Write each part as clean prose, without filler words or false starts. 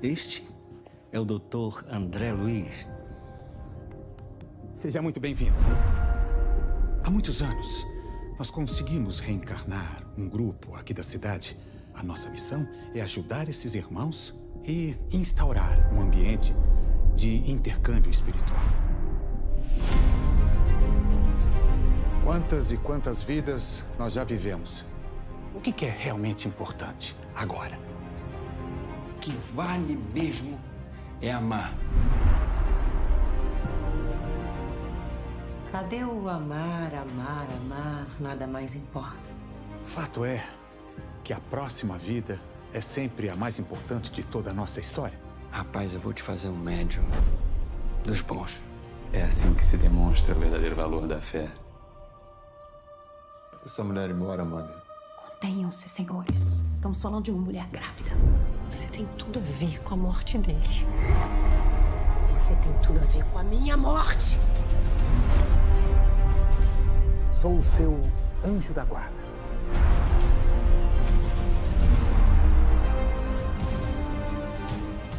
Este é o Dr. André Luiz. Seja muito bem-vindo. Há muitos anos, nós conseguimos reencarnar um grupo aqui da cidade. A nossa missão é ajudar esses irmãos e instaurar um ambiente de intercâmbio espiritual. Quantas e quantas vidas nós já vivemos? O que é realmente importante agora? O que vale mesmo é amar. Cadê o amar, amar, amar? Nada mais importa. Fato é que a próxima vida é sempre a mais importante de toda a nossa história. Rapaz, eu vou te fazer um médium dos bons. É assim que se demonstra o verdadeiro valor da fé. Essa mulher embora, mãe. Contenham-se, senhores. Estamos falando de uma mulher grávida. Você tem tudo a ver com a morte dele. Você tem tudo a ver com a minha morte. Sou o seu anjo da guarda.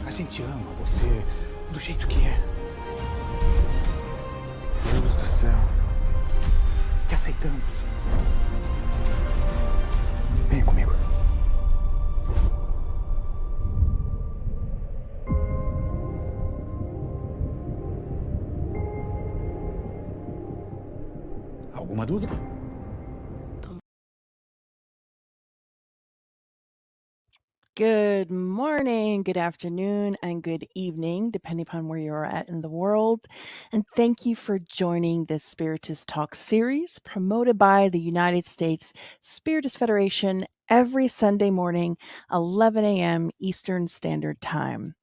A gente ama você do jeito que é. Deus do céu. Te aceitamos. Venha comigo. Alguma dúvida? Good morning, good afternoon, and good evening, depending upon where you're at in the world. And thank you for joining this Spiritist Talk series promoted by the United States Spiritist Federation every Sunday morning, 11 a.m. Eastern Standard Time.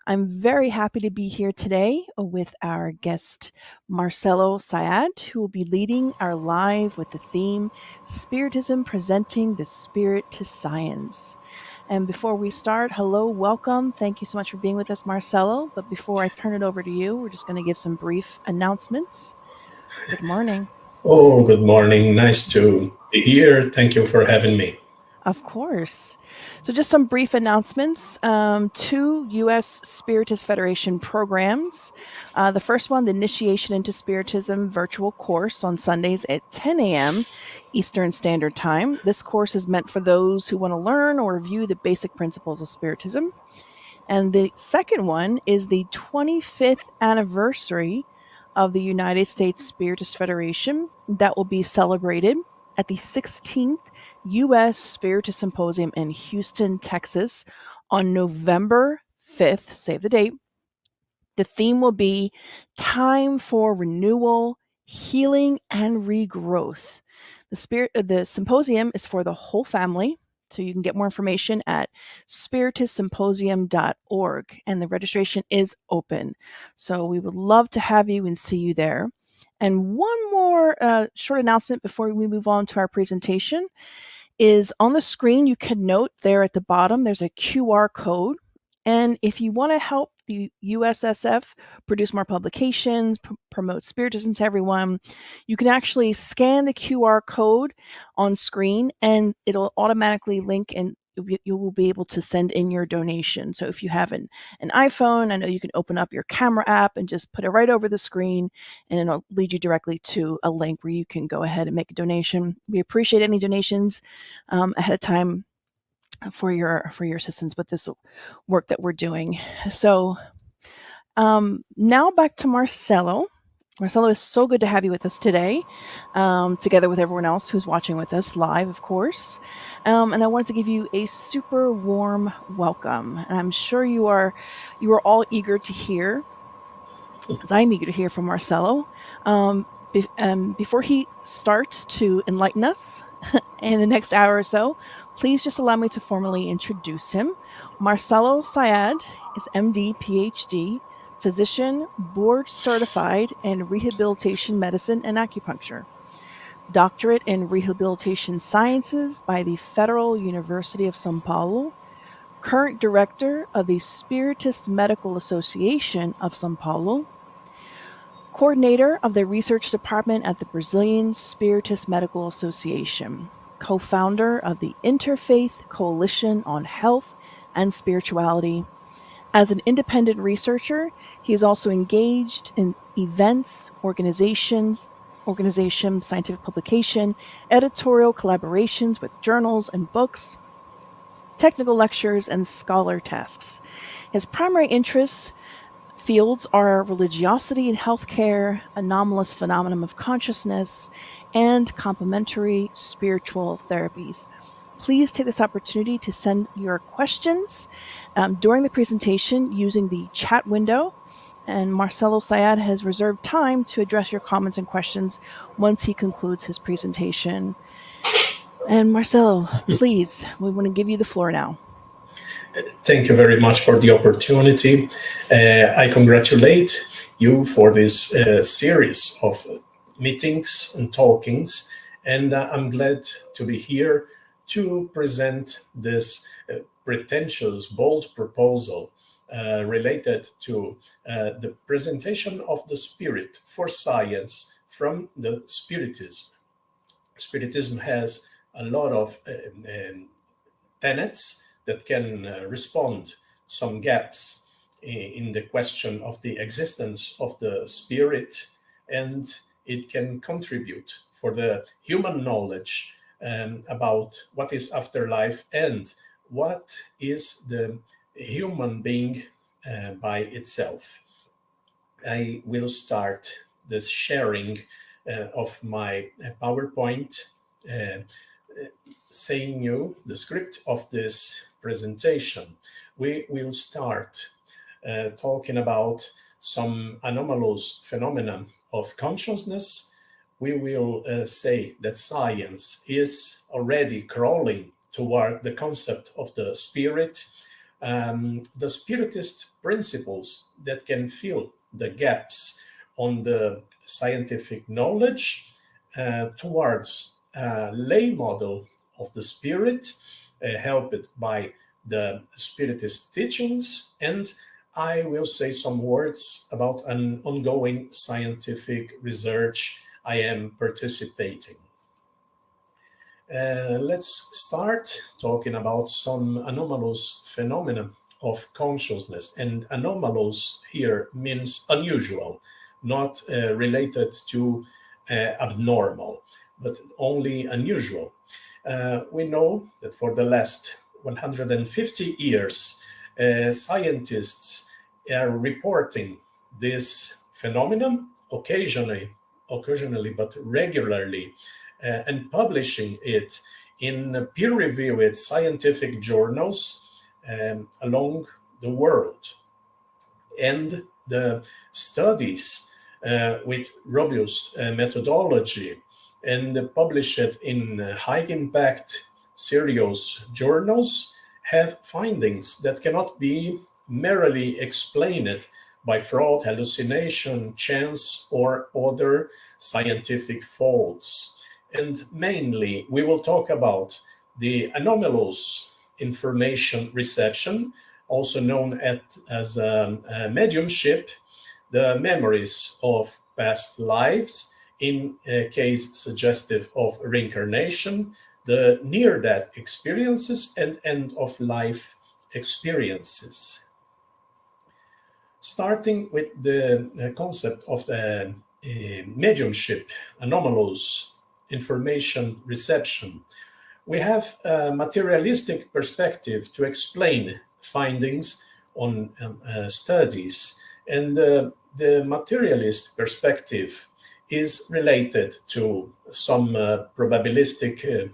I'm very happy to be here today with our guest, MARCELO, who will be leading our live with the theme, Spiritism Presenting the Spirit to Science. And before we start, hello, welcome. Thank you so much for being with us, MARCELO. But before I turn it over to you, we're just going to give some brief announcements. Good morning. Oh, good morning. Nice to be here. Thank you for having me. Of course. So just some brief announcements. 2 U.S. Spiritist Federation programs. The first one, the Initiation into Spiritism virtual course on Sundays at 10 a.m. Eastern Standard Time. This course is meant for those who want to learn or review the basic principles of Spiritism. And the second one is the 25th anniversary of the United States Spiritist Federation that will be celebrated at the 16th U.S. Spiritist Symposium in Houston, Texas on November 5th. Save the date. The theme will be Time for Renewal, Healing, and Regrowth. The symposium is for the whole family, so you can get more information at spiritistsymposium.org, and the registration is open. So we would love to have you and see you there. And one more short announcement before we move on to our presentation is on the screen. You can note there at the bottom, there's a QR code. And if you want to help the USSF produce more publications, promote Spiritism to everyone, you can actually scan the QR code on screen and it'll automatically link and you will be able to send in your donation. So if you have an iPhone, I know you can open up your camera app and just put it right over the screen and it'll lead you directly to a link where you can go ahead and make a donation. We appreciate any donations ahead of time for your assistance with this work that we're doing. So now back to MARCELO. MARCELO, it's so good to have you with us today, together with everyone else who's watching with us live, of course. And I wanted to give you a super warm welcome. And I'm sure you are all eager to hear, because I'm eager to hear from MARCELO. Before he starts to enlighten us in the next hour or so, please just allow me to formally introduce him. MARCELO Syed is MD, PhD, physician, board certified in rehabilitation medicine and acupuncture. Doctorate in rehabilitation sciences by the Federal University of São Paulo. Current director of the Spiritist Medical Association of São Paulo. Coordinator of the research department at the Brazilian Spiritist Medical Association. Co-founder of the Interfaith Coalition on Health and Spirituality, As an independent researcher, he is also engaged in events, organization, scientific publication, editorial collaborations with journals and books, technical lectures, and scholar tasks. His primary interests fields are religiosity in healthcare, anomalous phenomenon of consciousness, and complementary spiritual therapies. Please take this opportunity to send your questions during the presentation using the chat window, and Marcelo SAAD has reserved time to address your comments and questions once he concludes his presentation. And Marcelo, please, we want to give you the floor now. Thank you very much for the opportunity. I congratulate you for this series of meetings and talkings, and I'm glad to be here to present this pretentious, bold proposal related to the presentation of the spirit for science from the Spiritism. Spiritism has a lot of tenets that can respond some gaps in the question of the existence of the spirit, and it can contribute for the human knowledge about what is afterlife and what is the human being by itself. I will start this sharing of my PowerPoint saying you the script of this presentation. We will start talking about some anomalous phenomena of consciousness. We will say that science is already crawling toward the concept of the spirit, the spiritist principles that can fill the gaps on the scientific knowledge towards a lay model of the spirit, helped by the spiritist teachings, and I will say some words about an ongoing scientific research I am participating. Let's start talking about some anomalous phenomena of consciousness, and anomalous here means unusual, not related to abnormal, but only unusual. We know that for the last 150 years, scientists are reporting this phenomenon occasionally, but regularly, and publishing it in peer-reviewed scientific journals along the world. And the studies with robust methodology and published in high-impact serious journals have findings that cannot be merely explained by fraud, hallucination, chance, or other scientific faults. And mainly, we will talk about the anomalous information reception, also known as mediumship, the memories of past lives, in a case suggestive of reincarnation, the near-death experiences, and end-of-life experiences. Starting with the concept of the mediumship, anomalous information reception, we have a materialistic perspective to explain findings on studies, and the materialist perspective is related to some probabilistic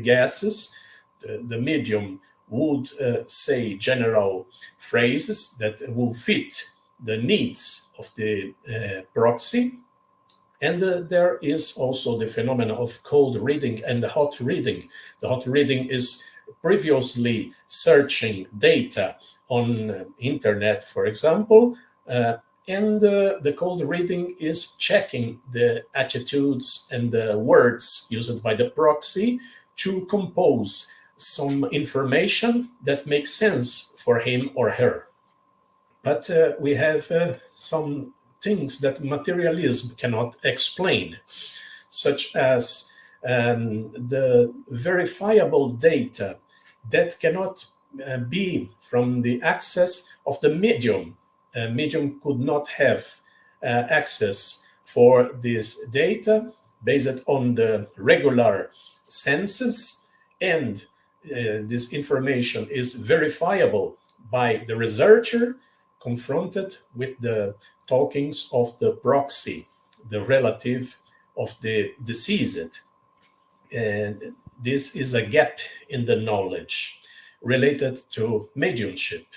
guesses. The medium would say general phrases that will fit the needs of the proxy. And there is also the phenomenon of cold reading and the hot reading. The hot reading is previously searching data on internet, for example, and the cold reading is checking the attitudes and the words used by the proxy to compose some information that makes sense for him or her. But we have some things that materialism cannot explain, such as the verifiable data that cannot be from the access of the medium. A medium could not have access for this data based on the regular senses, and this information is verifiable by the researcher confronted with the talkings of the proxy, the relative of the deceased. And this is a gap in the knowledge related to mediumship.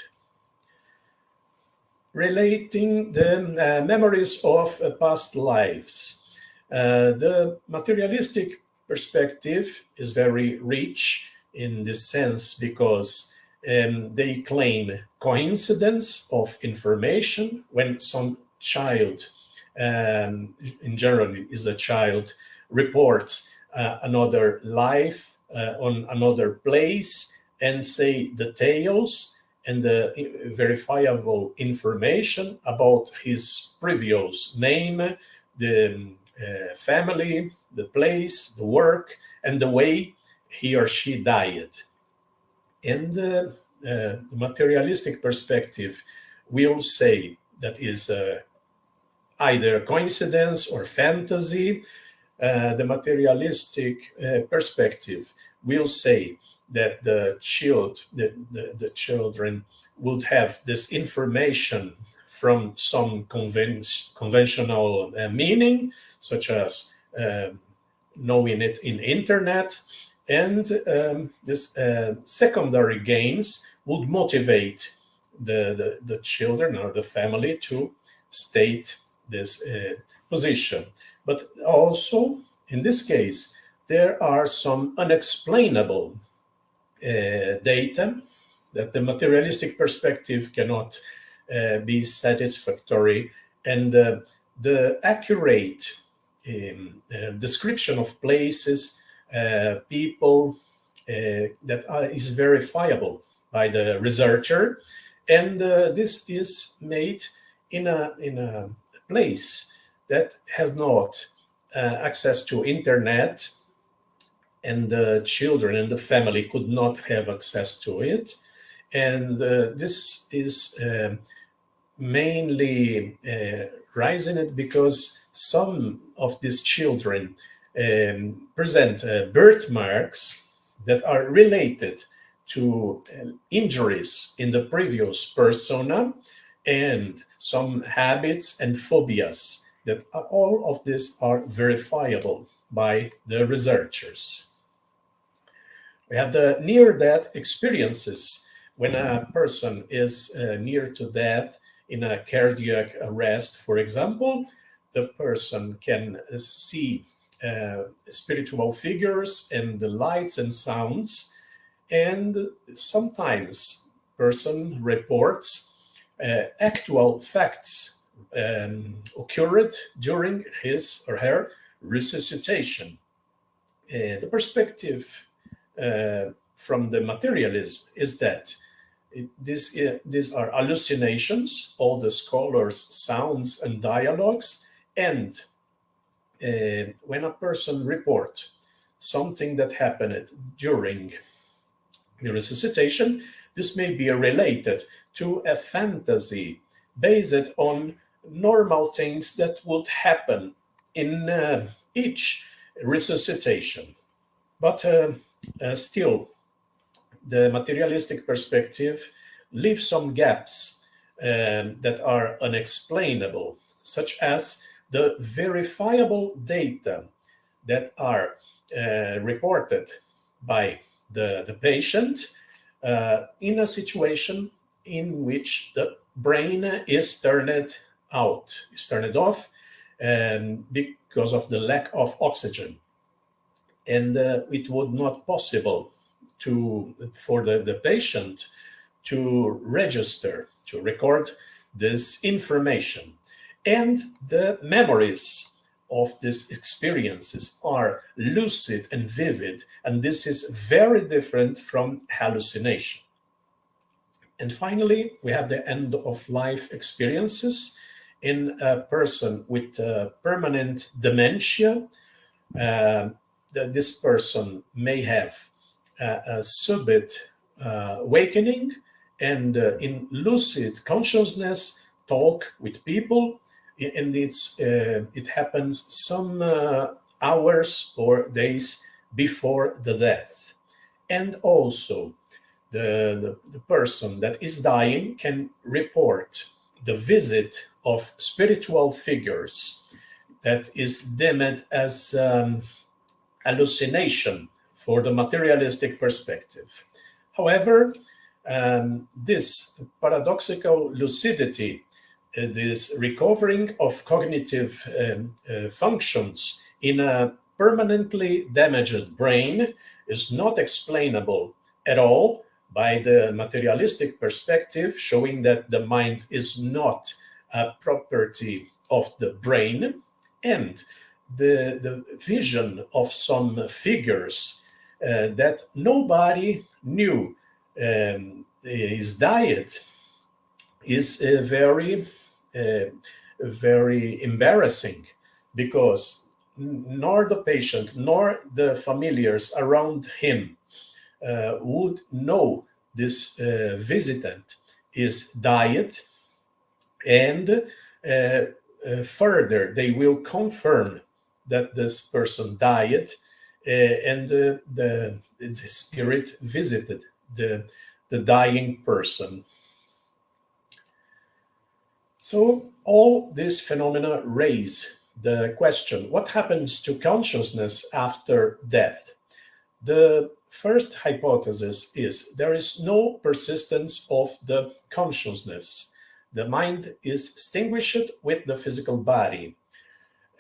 Relating the memories of past lives. The materialistic perspective is very rich in this sense because they claim coincidence of information when some child, in general is a child, reports another life on another place and say details and the verifiable information about his previous name, the family, the place, the work, and the way he or she died. And the materialistic perspective will say that is either coincidence or fantasy. The materialistic perspective will say that the children would have this information from some conventional meaning, such as knowing it in internet, and this secondary gains would motivate the children or the family to state this position. But also, in this case, there are some unexplainable data that the materialistic perspective cannot be satisfactory, and the accurate description of places, people that is verifiable by the researcher, and this is made in a place that has not access to internet, and the children and the family could not have access to it. And this is mainly rising it because some of these children present birthmarks that are related to injuries in the previous persona, and some habits and phobias that all of this are verifiable by the researchers. We have the near-death experiences when a person is near to death in a cardiac arrest, for example. The person can see spiritual figures and the lights and sounds, and sometimes person reports actual facts occurred during his or her resuscitation. The perspective from the materialism is that these are hallucinations, all the scholars' sounds and dialogues, and when a person reports something that happened during the resuscitation, this may be related to a fantasy based on normal things that would happen in each resuscitation. But still, the materialistic perspective leaves some gaps that are unexplainable, such as the verifiable data that are reported by the patient in a situation in which the brain is turned off because of the lack of oxygen. And it would not possible for the patient to register, to record this information. And the memories of these experiences are lucid and vivid, and this is very different from hallucination. And finally, we have the end-of-life experiences in a person with permanent dementia. This person may have a subtle awakening and in lucid consciousness talk with people, and it happens some hours or days before the death. And also the person that is dying can report the visit of spiritual figures that is deemed as hallucination for the materialistic perspective. However, this paradoxical lucidity, this recovering of cognitive functions in a permanently damaged brain is not explainable at all by the materialistic perspective, showing that the mind is not a property of the brain, and the vision of some figures that nobody knew his diet is very embarrassing, because nor the patient nor the familiars around him would know this visitant is diet, and further they will confirm that this person died and the spirit visited the dying person. So all these phenomena raise the question, what happens to consciousness after death? The first hypothesis is there is no persistence of the consciousness. The mind is extinguished with the physical body,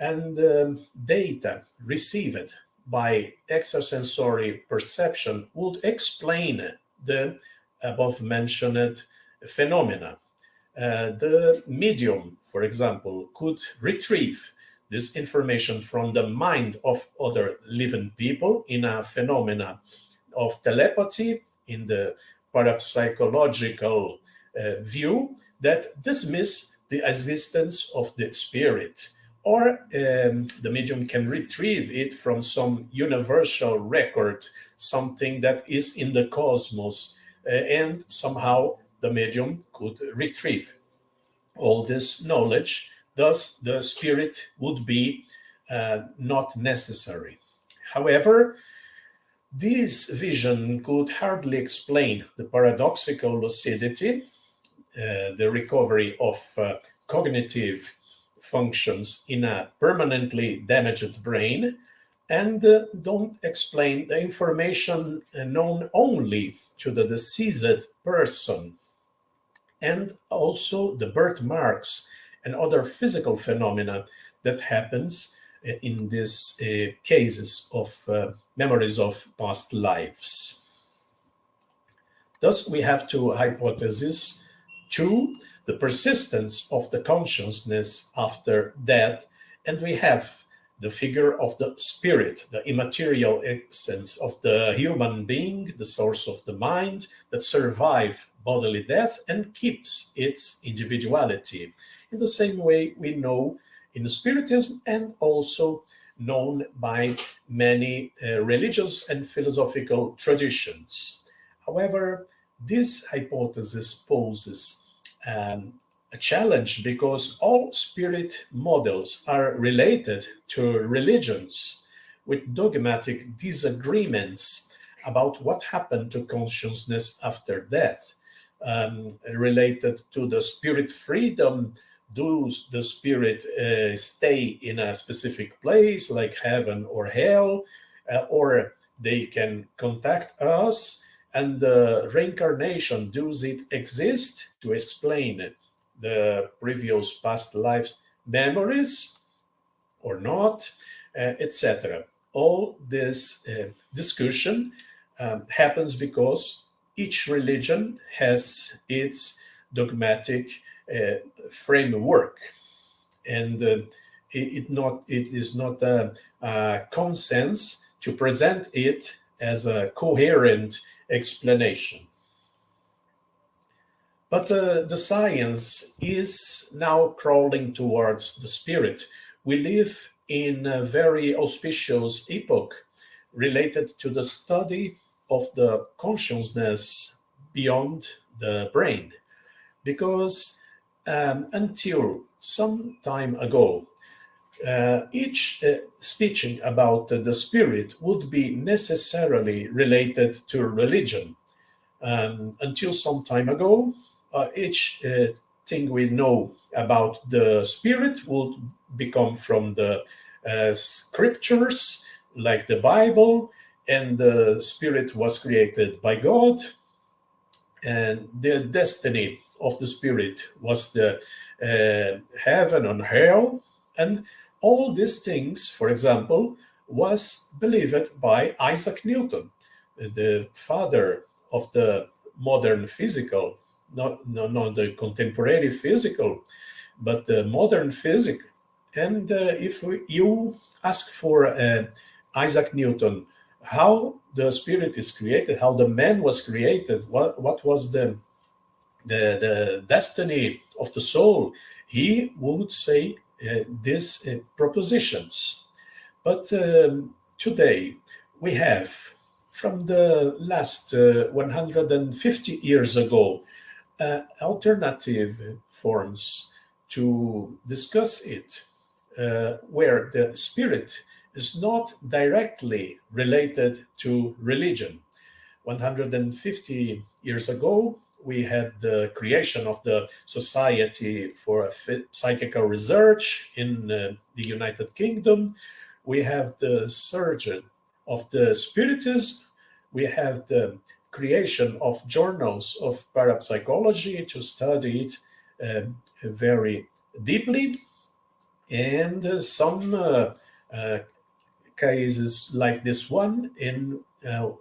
and data received by extrasensory perception would explain the above-mentioned phenomena. The medium, for example, could retrieve this information from the mind of other living people in a phenomena of telepathy in the parapsychological view that dismiss the existence of the spirit, or the medium can retrieve it from some universal record, something that is in the cosmos, and somehow the medium could retrieve all this knowledge. Thus, the spirit would be not necessary. However, this vision could hardly explain the paradoxical lucidity, the recovery of cognitive functions in a permanently damaged brain, and don't explain the information known only to the deceased person, and also the birthmarks and other physical phenomena that happens in these cases of memories of past lives. Thus, we have two hypotheses. Two, the persistence of the consciousness after death, and we have the figure of the spirit, the immaterial essence of the human being, the source of the mind that survives bodily death and keeps its individuality. In the same way we know in Spiritism, and also known by many religious and philosophical traditions. However, this hypothesis poses a challenge, because all spirit models are related to religions with dogmatic disagreements about what happened to consciousness after death, related to the spirit freedom. Does the spirit stay in a specific place like heaven or hell, or they can contact us? And the reincarnation, does it exist to explain the previous past lives memories or not, etc. All this discussion happens because each religion has its dogmatic framework, and it is not a consensus to present it as a coherent explanation. But the science is now crawling towards the spirit. We live in a very auspicious epoch related to the study of the consciousness beyond the brain, because until some time ago, each speaking about the spirit would be necessarily related to religion. Until some time ago, each thing we know about the spirit would become from the scriptures, like the Bible, and the spirit was created by God, and the destiny of the spirit was the heaven and hell, and all these things, for example, was believed by Isaac Newton, the father of the modern physical, not the contemporary physical, but the modern physics. And if you ask for Isaac Newton, how the spirit is created, how the man was created, what was the destiny of the soul, he would say these propositions. But today we have, from the last 150 years ago, alternative forms to discuss it, where the spirit is not directly related to religion. 150 years ago, we had the creation of the Society for Psychical Research in the United Kingdom. We have the surge of the Spiritism. We have the creation of journals of parapsychology to study it very deeply. And some cases like this one, in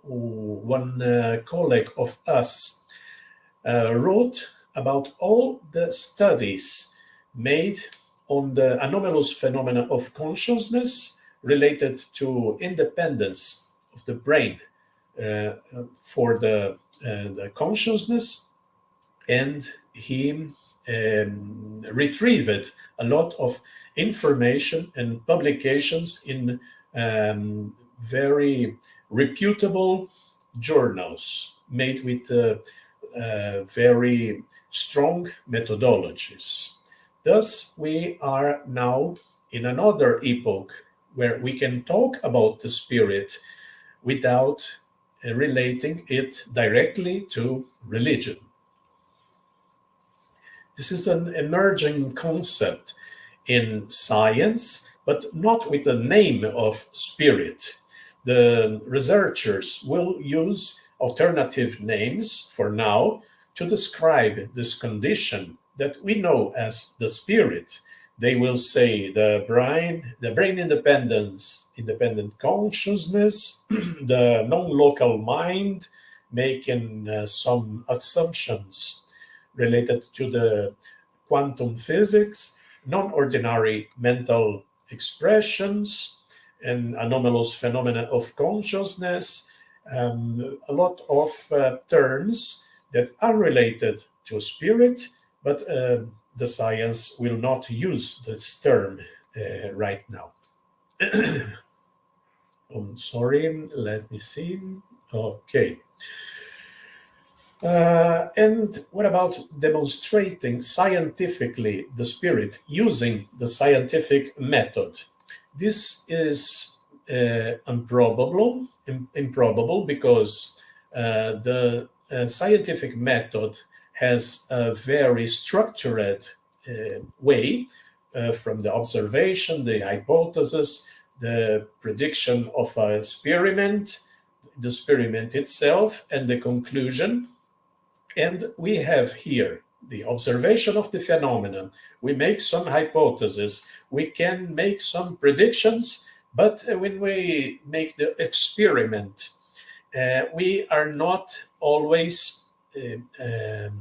one colleague of us wrote about all the studies made on the anomalous phenomena of consciousness related to independence of the brain for the consciousness, and he retrieved a lot of information and publications in very reputable journals made with very strong methodologies. Thus, we are now in another epoch where we can talk about the spirit without relating it directly to religion. This is an emerging concept in science, but not with the name of spirit. The researchers will use alternative names for now to describe this condition that we know as the spirit. They will say the brain independent consciousness, the non-local mind, making some assumptions related to the quantum physics, non-ordinary mental expressions, and anomalous phenomena of consciousness, a lot of terms that are related to spirit, but the science will not use this term right now. I'm sorry, let me see. Okay. And what about demonstrating scientifically the spirit using the scientific method? This is improbable because the scientific method has a very structured way from the observation, the hypothesis, the prediction of an experiment, the experiment itself, and the conclusion. And we have here the observation of the phenomenon. We make some hypotheses, we can make some predictions, but when we make the experiment, we are not always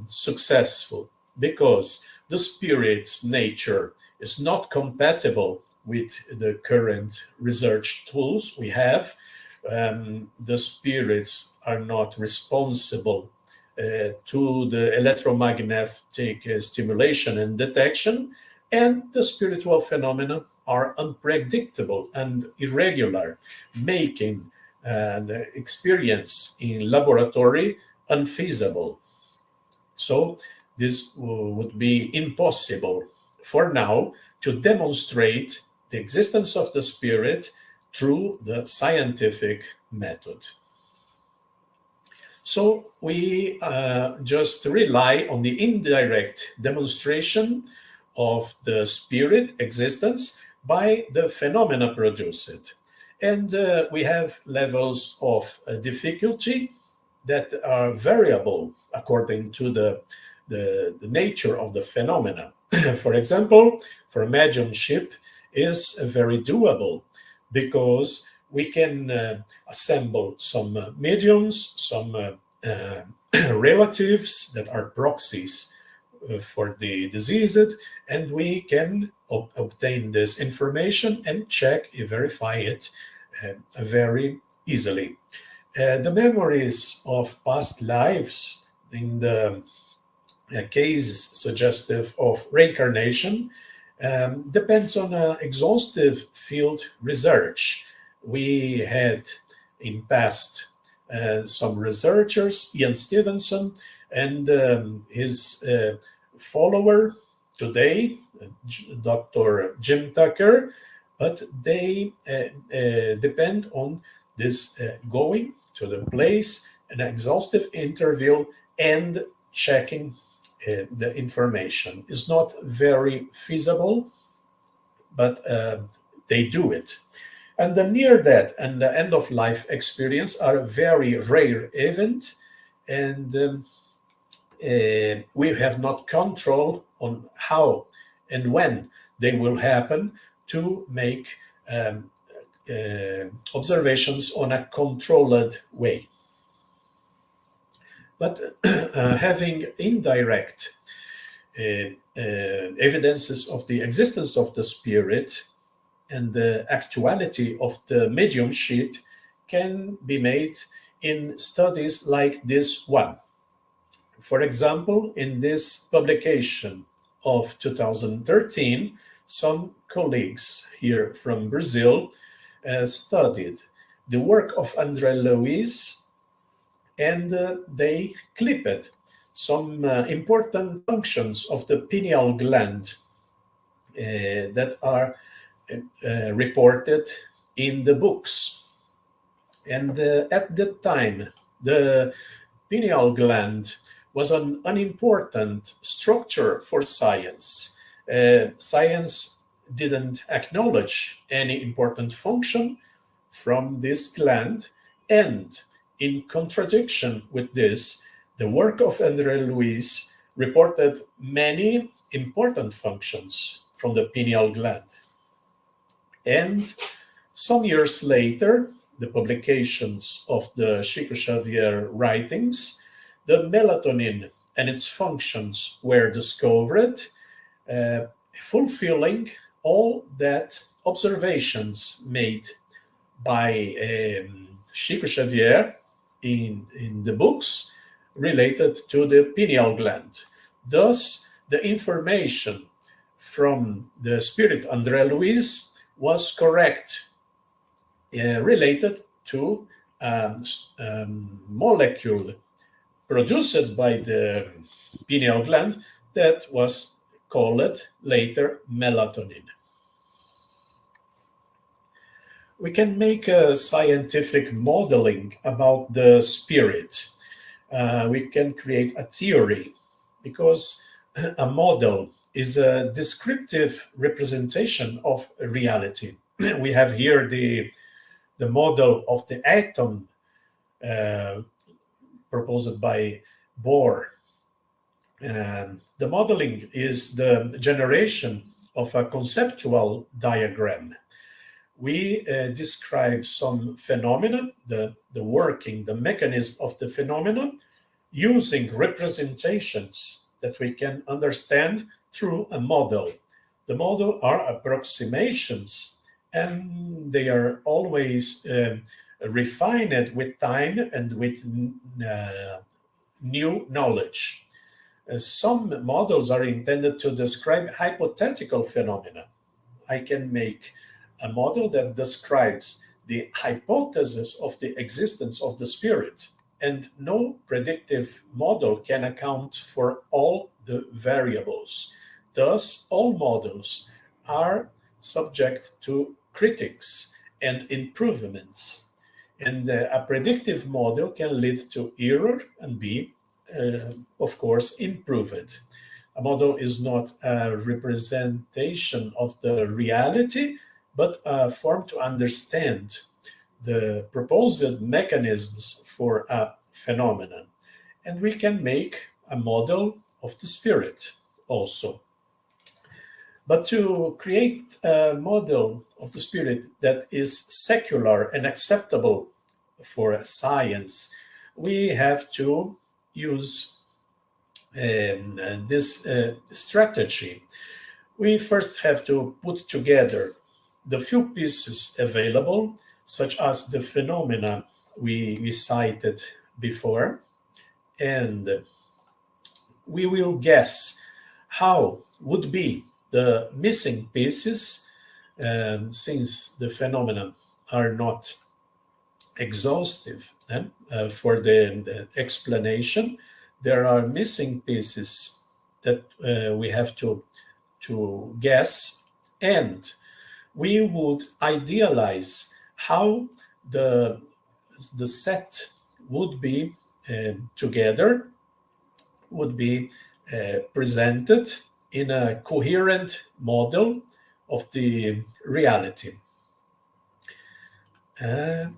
successful, because the spirit's nature is not compatible with the current research tools we have. The spirits are not responsible to the electromagnetic stimulation and detection, and the spiritual phenomena are unpredictable and irregular, making and experience in laboratory unfeasible. So this would be impossible for now to demonstrate the existence of the spirit through the scientific method. So we just rely on the indirect demonstration of the spirit existence by the phenomena produced. And we have levels of difficulty that are variable according to the nature of the phenomena. For example, for mediumship is very doable because we can assemble some mediums, some relatives that are proxies for the deceased, and we can obtain this information and check and verify it very easily. The memories of past lives in the case suggestive of reincarnation depends on exhaustive field research. We had in past some researchers, Ian Stevenson, and his follower today, Dr. Jim Tucker, but they depend on this going to the place, an exhaustive interview, and checking the information. Is not very feasible, but they do it. And the near-death and the end-of-life experience are a very rare event, and we have not control on how and when they will happen to make observations on a controlled way. But having indirect evidences of the existence of the spirit and the actuality of the mediumship can be made in studies like this one. For example, in this publication of 2013, some colleagues here from Brazil studied the work of André Luiz, and they clipped some important functions of the pineal gland that are reported in the books. And at the time, the pineal gland was an unimportant structure for science. Science didn't acknowledge any important function from this gland, and in contradiction with this, the work of André Luiz reported many important functions from the pineal gland. And some years later, the publications of the Chico Xavier writings, the melatonin and its functions were discovered, fulfilling all that observations made by Chico Xavier in the books related to the pineal gland. Thus, the information from the spirit André Luiz was correct, related to molecule produced by the pineal gland that was called later melatonin. We can make a scientific modeling about the spirit. We can create a theory, because a model is a descriptive representation of reality. We have here the model of the atom proposed by Bohr. The modeling is the generation of a conceptual diagram. We describe some phenomena, the working, the mechanism of the phenomena, using representations that we can understand through a model. The model are approximations, and they are always refined with time and with new knowledge. Some models are intended to describe hypothetical phenomena. I can make a model that describes the hypothesis of the existence of the spirit, and no predictive model can account for all the variables. Thus, all models are subject to critics and improvements. And a predictive model can lead to error and be, of course, improved. A model is not a representation of the reality, but a form to understand the proposed mechanisms for a phenomenon. And we can make a model of the spirit also. But to create a model of the spirit that is secular and acceptable for science, we have to use this strategy. We first have to put together the few pieces available, such as the phenomena we cited before, and we will guess how would be the missing pieces, since the phenomena are not exhaustive for the explanation. There are missing pieces that we have to guess, and we would idealize how the set would be together, would be presented in a coherent model of the reality. I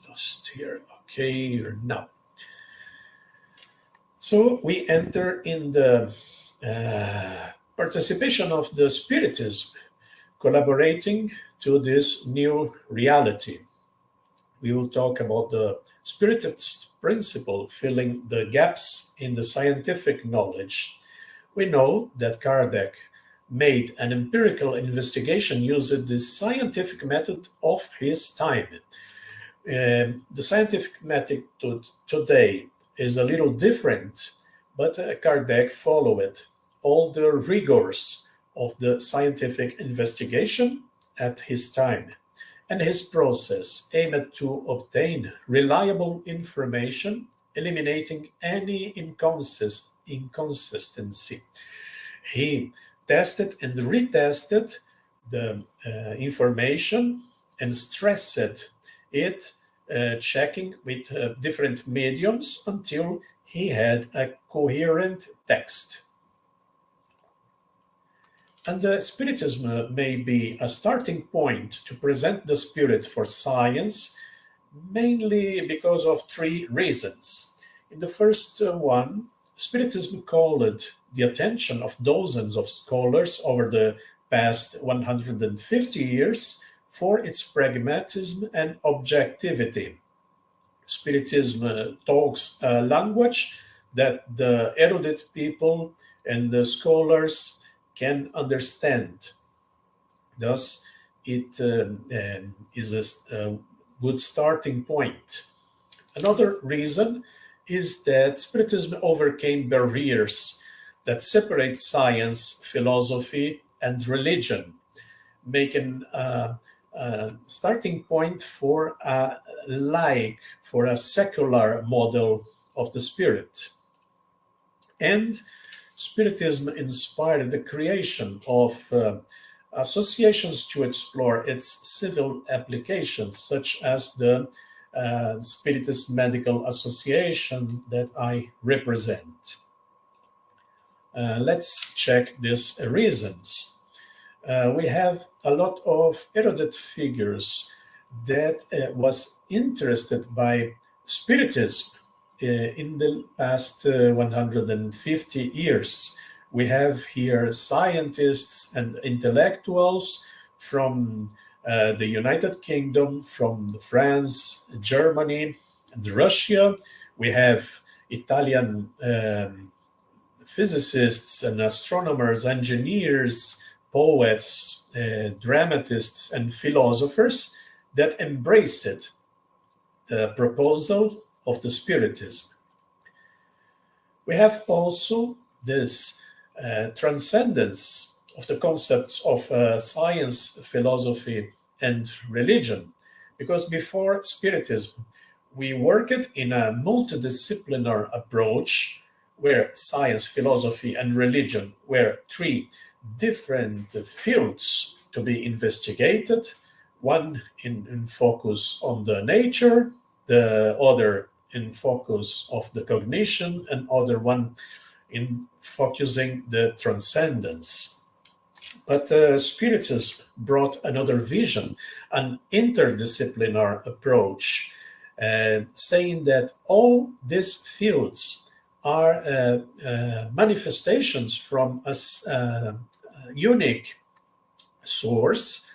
lost here. Okay, now. So we enter in the participation of the Spiritism, collaborating to this new reality. We will talk about the Spiritist principle, filling the gaps in the scientific knowledge. We know that Kardec made an empirical investigation using the scientific method of his time. The scientific method today is a little different, but Kardec followed all the rigors of the scientific investigation at his time, and his process aimed to obtain reliable information, eliminating any inconsistency. He tested and retested the information and stressed it, checking with different mediums until he had a coherent text. And the Spiritism may be a starting point to present the spirit for science, mainly because of three reasons. In the first one, Spiritism called the attention of dozens of scholars over the past 150 years for its pragmatism and objectivity. Spiritism talks a language that the erudite people and the scholars can understand. Thus, it is a good starting point. Another reason is that Spiritism overcame barriers that separate science, philosophy, and religion, making a starting point for a Ligue, for a secular model of the spirit. And Spiritism inspired the creation of associations to explore its civil applications, such as the Spiritist Medical Association that I represent. Let's check these reasons. We have a lot of erudite figures that was interested by Spiritism in the past 150 years. We have here scientists and intellectuals from the United Kingdom, from France, Germany, and Russia. We have Italian physicists and astronomers, engineers, poets, dramatists, and philosophers that embraced the proposal of the Spiritism. We have also this transcendence of the concepts of science, philosophy, and religion. Because before Spiritism, we worked in a multidisciplinary approach where science, philosophy, and religion were three different fields to be investigated, one in focus on the nature, the other in focus of the cognition, and other one in focusing the transcendence. But Spiritism brought another vision, an interdisciplinary approach, saying that all these fields are manifestations from a unique source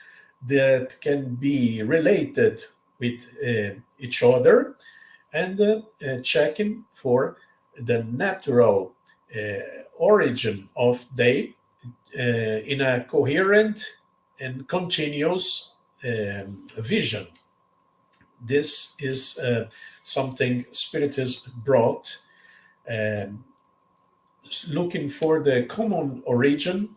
that can be related with each other, and checking for the natural origin of they in a coherent and continuous vision. This is something Spiritism brought, looking for the common origin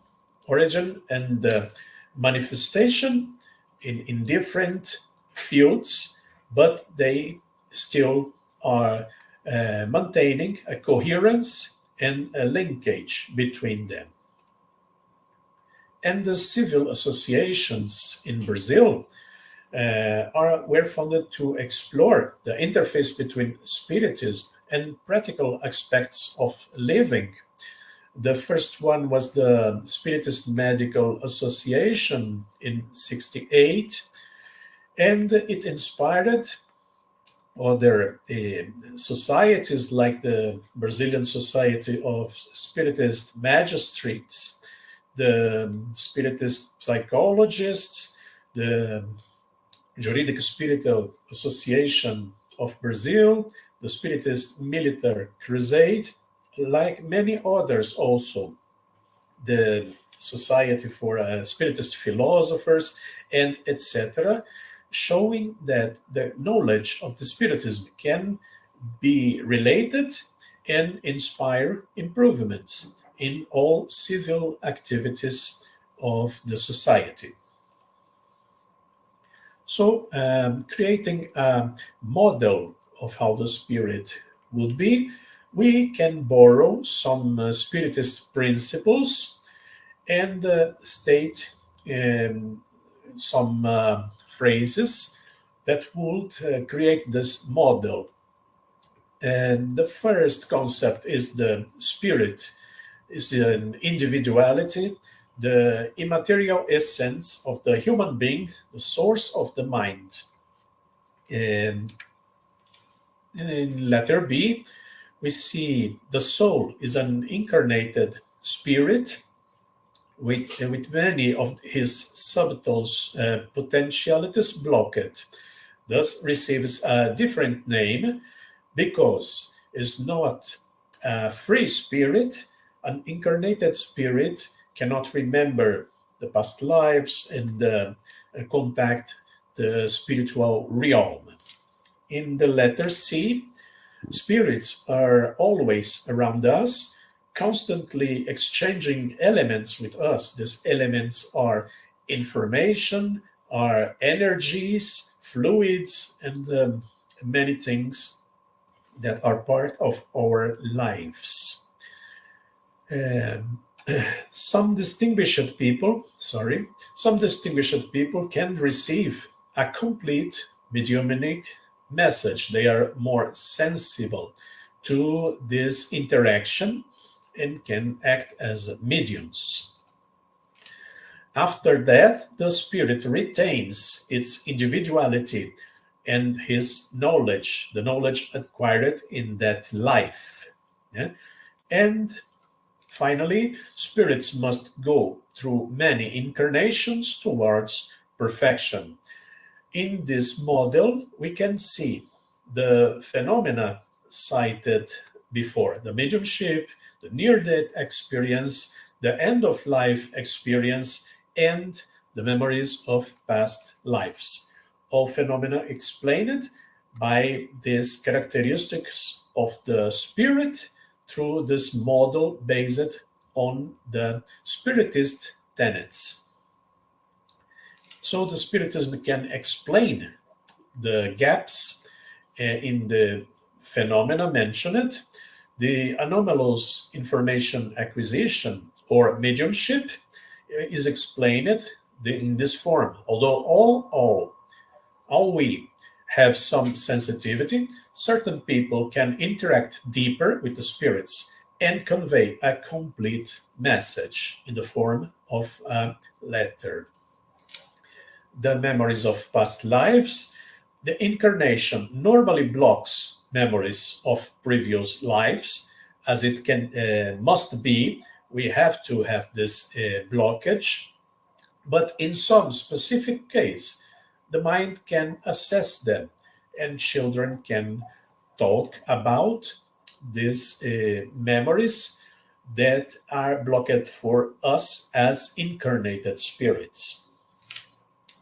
and the manifestation in different fields, but they still are maintaining a coherence and a linkage between them. And the civil associations in Brazil were founded to explore the interface between Spiritism and practical aspects of living. The first one was the Spiritist Medical Association in 1968, and it inspired other societies like the Brazilian Society of Spiritist Magistrates, the Spiritist Psychologists, the Juridic Spiritual Association of Brazil, the Spiritist Military Crusade, like many others also, the Society for Spiritist Philosophers, and etc., showing that the knowledge of the Spiritism can be related and inspire improvements in all civil activities of the society. So, creating a model of how the spirit would be, we can borrow some Spiritist principles and state some phrases that would create this model. And the first concept is the spirit is an individuality, the immaterial essence of the human being, the source of the mind. And in letter B, we see the soul is an incarnated spirit with many of his subtle potentialities blocked, thus receives a different name because it's not a free spirit. An incarnated spirit cannot remember the past lives and contact the spiritual realm. In the letter C, spirits are always around us, constantly exchanging elements with us. These elements are information, are energies, fluids, and many things that are part of our lives. Some distinguished people can receive a complete mediumnic message. They are more sensible to this interaction and can act as mediums. After death, the spirit retains its individuality and his knowledge, the knowledge acquired in that life. Yeah? And finally, spirits must go through many incarnations towards perfection. In this model, we can see the phenomena cited before, the mediumship, the near-death experience, the end-of-life experience, and the memories of past lives. All phenomena explained by these characteristics of the spirit through this model based on the Spiritist tenets. So the Spiritism can explain the gaps in the phenomena mentioned, the anomalous information acquisition or mediumship is explained in this form. Although all we have some sensitivity, certain people can interact deeper with the spirits and convey a complete message in the form of a letter. The memories of past lives, the incarnation normally blocks memories of previous lives, as it must be. We have to have this blockage, but in some specific case, the mind can assess them, and children can talk about these memories that are blocked for us as incarnated spirits.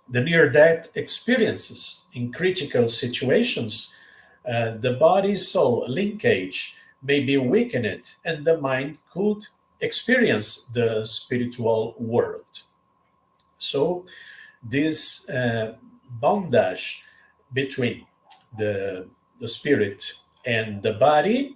The near-death experiences in critical situations, the body-soul linkage may be weakened, and the mind could experience the spiritual world. So this bondage between the spirit and the body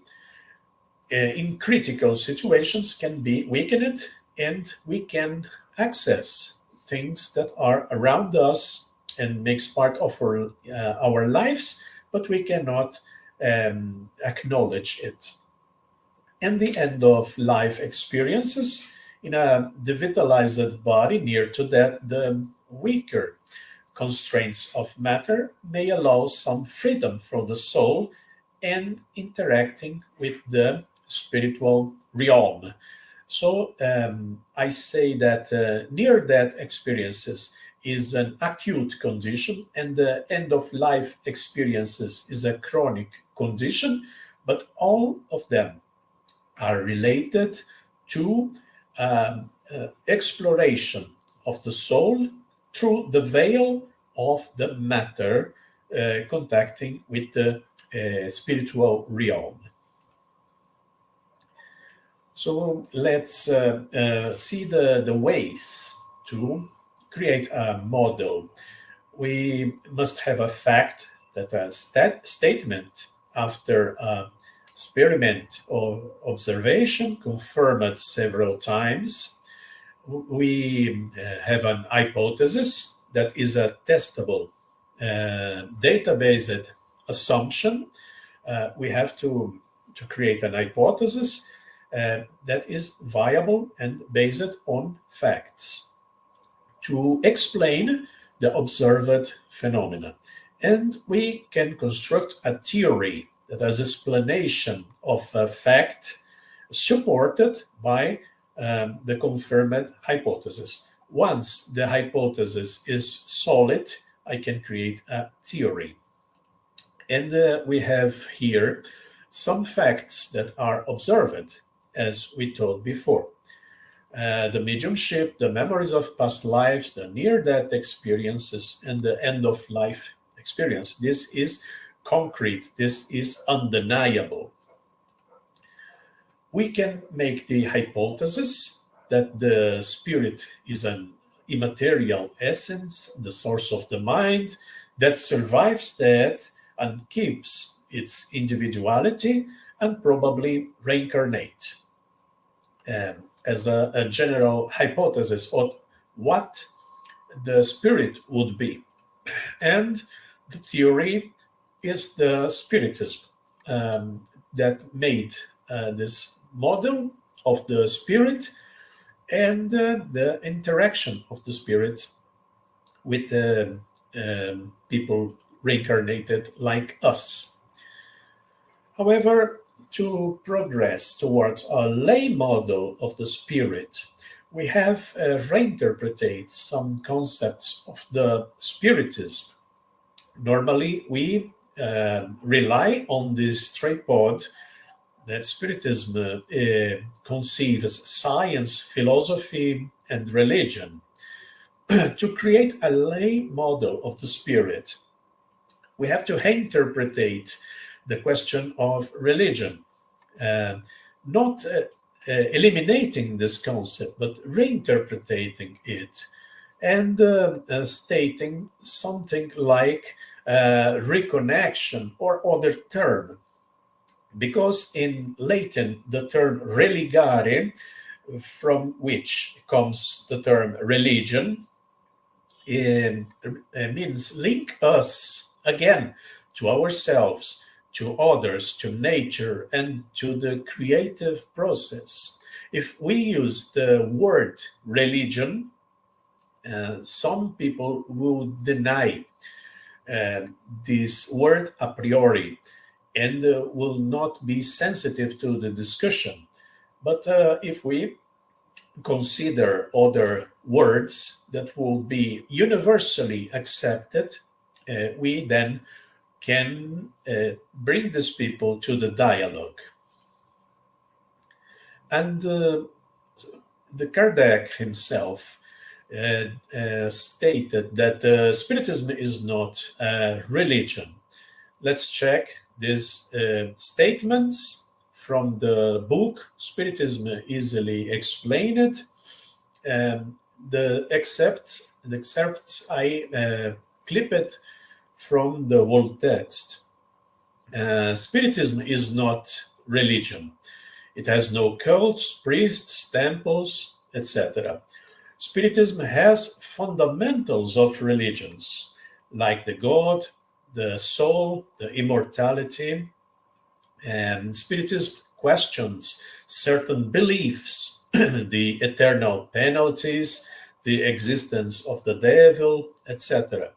in critical situations can be weakened, and we can access things that are around us and makes part of our lives, but we cannot acknowledge it. And the end of life experiences in a devitalized body near to death, the weaker constraints of matter may allow some freedom from the soul and interacting with the spiritual realm. So I say that near-death experiences is an acute condition, and the end-of-life experiences is a chronic condition, but all of them are related to exploration of the soul through the veil of the matter contacting with the spiritual realm. So let's see the ways to create a model. We must have a fact that a statement after a experiment or observation confirmed several times. We have an hypothesis that is a testable data-based assumption. We have to create an hypothesis that is viable and based on facts to explain the observed phenomena. And we can construct a theory that has explanation of a fact supported by the confirmed hypothesis. Once the hypothesis is solid, I can create a theory. And we have here some facts that are observed, as we told before. The mediumship, the memories of past lives, the near-death experiences, and the end-of-life experience. This is concrete. This is undeniable. We can make the hypothesis that the spirit is an immaterial essence, the source of the mind, that survives death and keeps its individuality and probably reincarnate. As a general hypothesis of what the spirit would be. And the theory is the Spiritism that made this model of the spirit and the interaction of the spirit with the people reincarnated like us. However, to progress towards a lay model of the spirit, we have reinterpreted some concepts of the Spiritism. Normally, we rely on this tripod that Spiritism conceives science, philosophy, and religion. To create a lay model of the spirit, we have to reinterpret the question of religion, not eliminating this concept, but reinterpreting it and stating something like reconnection or other term. Because in Latin, the term religare, from which comes the term religion, means link us again to ourselves, to others, to nature, and to the creative process. If we use the word religion, some people will deny this word a priori and will not be sensitive to the discussion. But if we consider other words that will be universally accepted, we then can bring these people to the dialogue. And the Kardec himself stated that Spiritism is not a religion. Let's check these statements from the book Spiritism Easily Explained. The excerpts I clipped from the whole text. Spiritism is not religion. It has no cults, priests, temples, etc. Spiritism has fundamentals of religions, like the God, the soul, the immortality. And Spiritism questions certain beliefs, the eternal penalties, the existence of the devil, etc.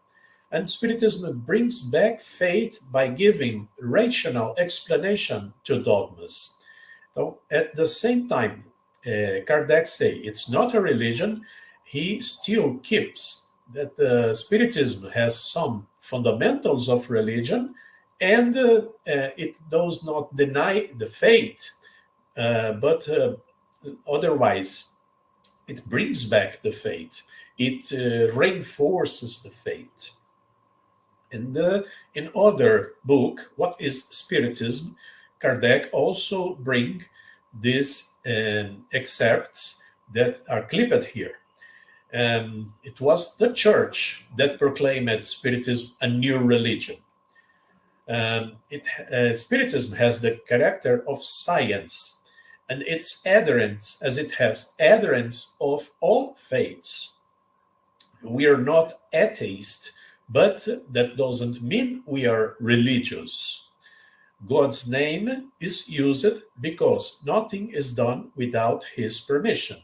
And Spiritism brings back faith by giving rational explanation to dogmas. So at the same time, Kardec say it's not a religion, he still keeps that Spiritism has some fundamentals of religion, and it does not deny the faith, but otherwise it brings back the faith. It reinforces the faith. And in other book, What is Spiritism? Kardec also bring these excerpts that are clipped here. It was the church that proclaimed Spiritism a new religion. Spiritism has the character of science, and its adherents, as it has adherents of all faiths. We are not atheists, but that doesn't mean we are religious. God's name is used because nothing is done without his permission.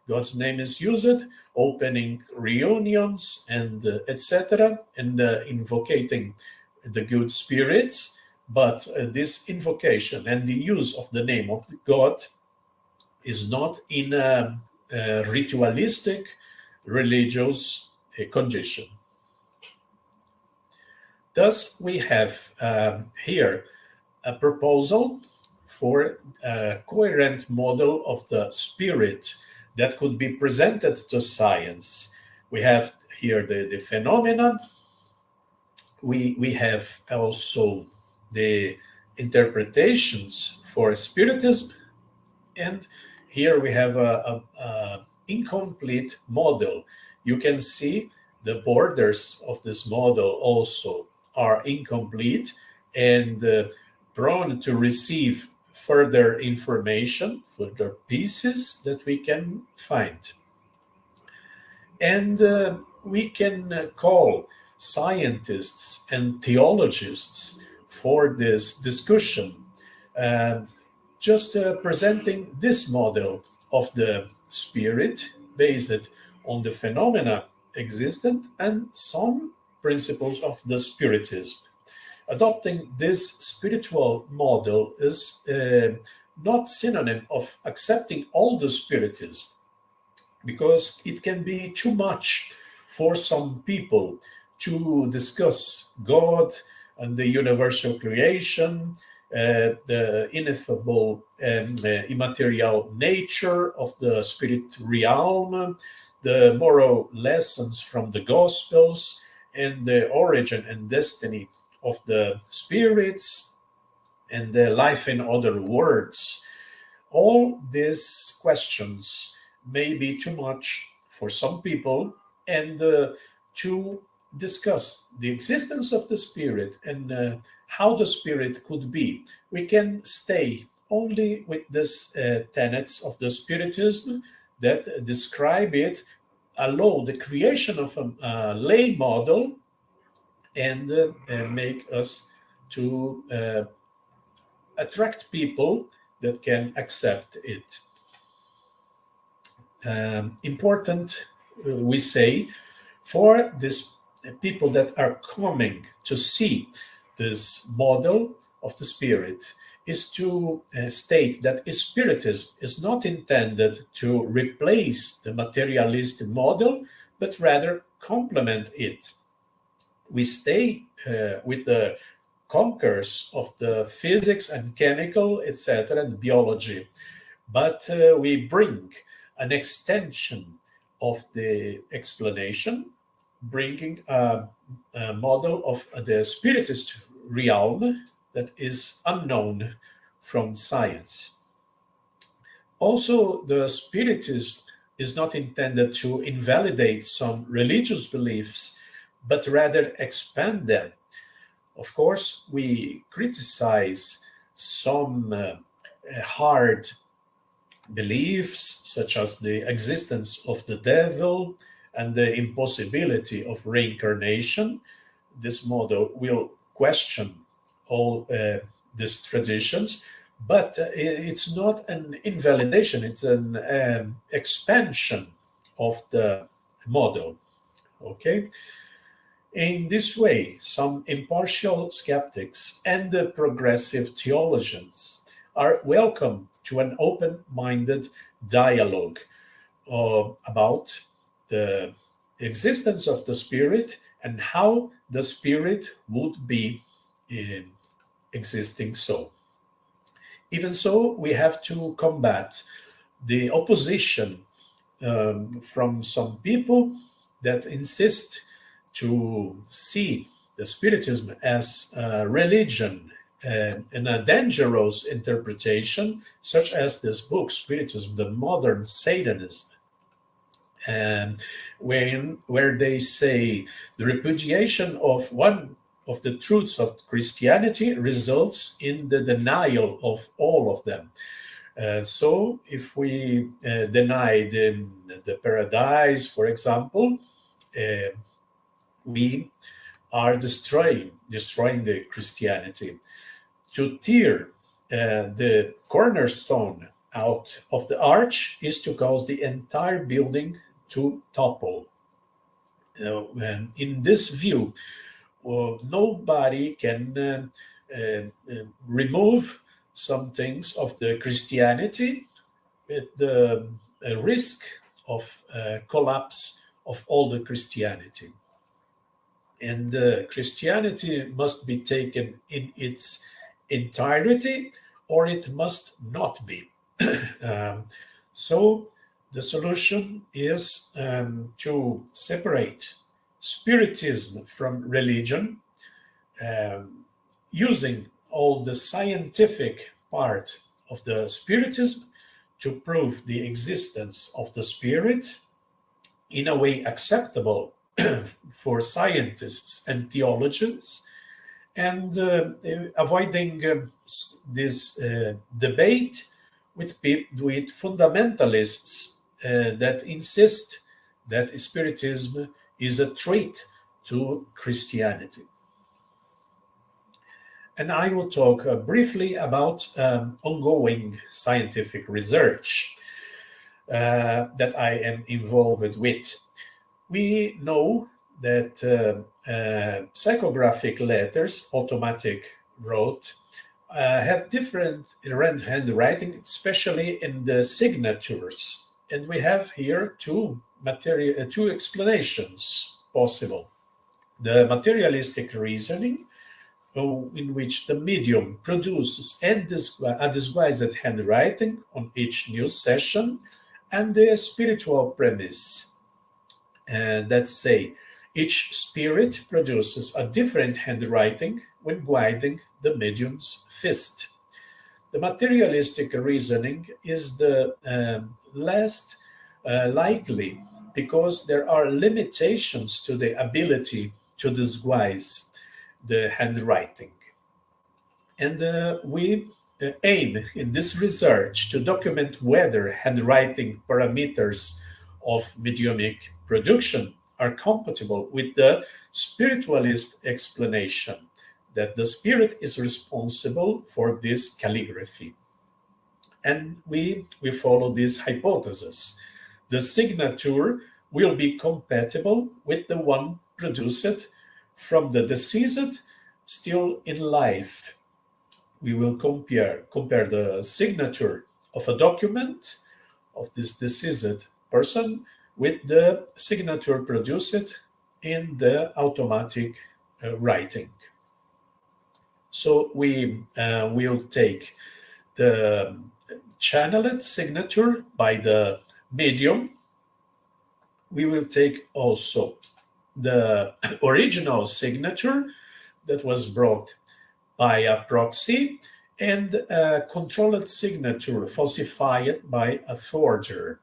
God's name is used opening reunions and etc. and invocating the good spirits, but this invocation and the use of the name of God is not in a ritualistic religious condition. Thus, we have here a proposal for a coherent model of the spirit that could be presented to science. We have here the phenomena. We have also the interpretations for Spiritism, and here we have a incomplete model. You can see the borders of this model also are incomplete and prone to receive further information, further pieces that we can find. And we can call scientists and theologians for this discussion, just presenting this model of the spirit based on the phenomena existent and some principles of the Spiritism. Adopting this spiritual model is not synonym of accepting all the Spiritism, because it can be too much for some people to discuss God and the universal creation, the ineffable and immaterial nature of the spirit realm, the moral lessons from the Gospels, and the origin and destiny of the spirits, and the life in other worlds. All these questions may be too much for some people, and to discuss the existence of the spirit and how the spirit could be. We can stay only with these tenets of the Spiritism that describe it, allow the creation of a lay model, and make us to attract people that can accept it. Important, we say, for these people that are coming to see this model of the spirit, is to state that Spiritism is not intended to replace the materialist model, but rather complement it. We stay with the conquerors of the physics and chemical, etc., and biology, but we bring an extension of the explanation, bringing a model of the Spiritist realm that is unknown from science. Also, the Spiritism is not intended to invalidate some religious beliefs, but rather expand them. Of course, we criticize some hard beliefs, such as the existence of the devil and the impossibility of reincarnation. This model will question all these traditions, but it's not an invalidation, it's an expansion of the model. Okay? In this way, some impartial skeptics and the progressive theologians are welcome to an open-minded dialogue about the existence of the spirit and how the spirit would be existing so. Even so, we have to combat the opposition from some people that insist to see the Spiritism as a religion and a dangerous interpretation, such as this book, Spiritism, the Modern Satanism, where they say the repudiation of one of the truths of Christianity results in the denial of all of them. So if we deny the paradise, for example, we are destroying the Christianity. To tear the cornerstone out of the arch is to cause the entire building to topple. In this view, nobody can remove some things of the Christianity with the risk of collapse of all the Christianity. And Christianity must be taken in its entirety, or it must not be. So the solution is to separate Spiritism from religion, using all the scientific part of the Spiritism to prove the existence of the spirit in a way acceptable for scientists and theologians, and avoiding this debate with fundamentalists that insist that Spiritism is a threat to Christianity. And I will talk briefly about ongoing scientific research that I am involved with. We know that psychographic letters, automatic wrote, have different handwriting, especially in the signatures. And we have here two explanations possible. The materialistic reasoning, in which the medium produces a disguised handwriting on each news session, and the spiritual premise that say each spirit produces a different handwriting when guiding the medium's fist. The materialistic reasoning is the last likely because there are limitations to the ability to disguise the handwriting. And we aim in this research to document whether handwriting parameters of mediumic production are compatible with the spiritualist explanation that the spirit is responsible for this calligraphy. And we follow this hypothesis. The signature will be compatible with the one produced from the deceased still in life. We will compare the signature of a document of this deceased person with the signature produced in the automatic writing. So we will take the channeled signature by the medium. We will take also the original signature that was brought by a proxy and a controlled signature falsified by a forger.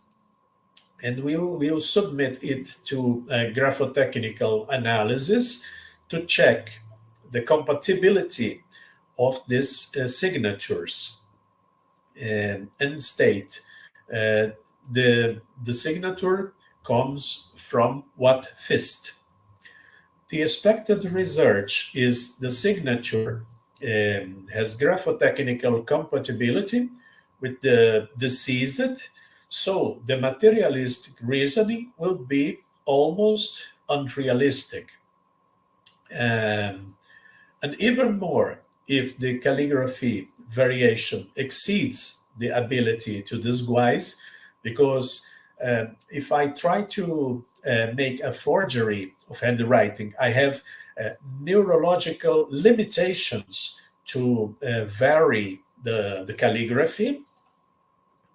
And we will submit it to a graphotechnical analysis to check the compatibility of these signatures and state the signature comes from what fist. The expected result is the signature has graphotechnical compatibility with the deceased, so the materialistic reasoning will be almost unrealistic. And even more, if the calligraphy variation exceeds the ability to disguise, because if I try to make a forgery of handwriting, I have neurological limitations to vary the calligraphy,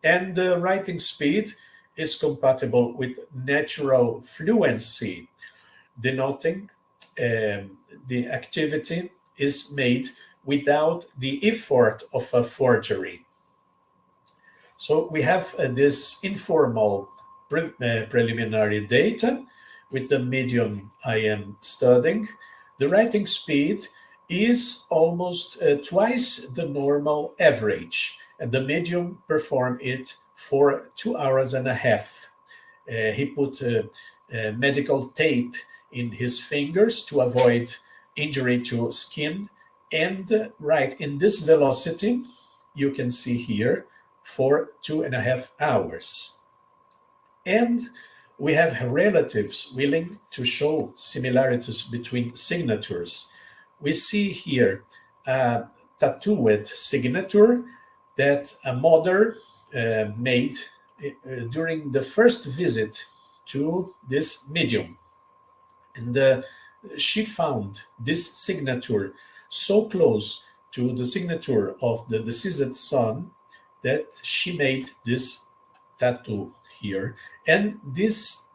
and the writing speed is compatible with natural fluency, denoting the activity is made without the effort of a forgery. So we have this informal preliminary data with the medium I am studying. The writing speed is almost twice the normal average, and the medium performed it for 2 hours and a half. He put medical tape in his fingers to avoid injury to skin, and right in this velocity, you can see here, for 2.5 hours. And we have relatives willing to show similarities between signatures. We see here a tattooed signature that a mother made during the first visit to this medium. And she found this signature so close to the signature of the deceased son that she made this tattoo here. And this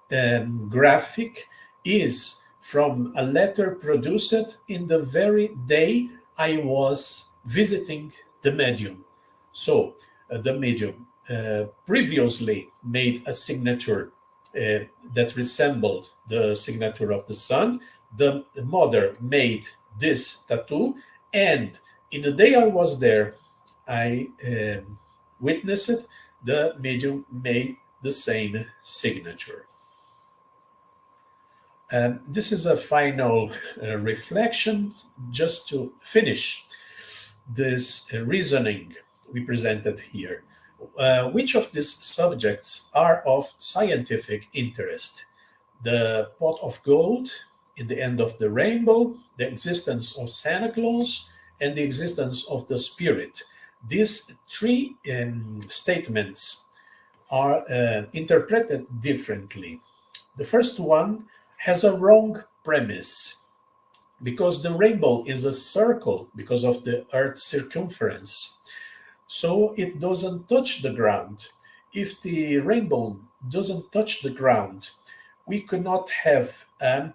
graphic is from a letter produced in the very day I was visiting the medium. So the medium previously made a signature that resembled the signature of the son. The mother made this tattoo, and in the day I was there, I witnessed the medium made the same signature. This is a final reflection just to finish this reasoning we presented here. Which of these subjects are of scientific interest? The pot of gold in the end of the rainbow, the existence of Santa Claus, and the existence of the spirit. These three statements are interpreted differently. The first one has a wrong premise, because the rainbow is a circle because of the Earth's circumference. So it doesn't touch the ground. If the rainbow doesn't touch the ground, we could not have a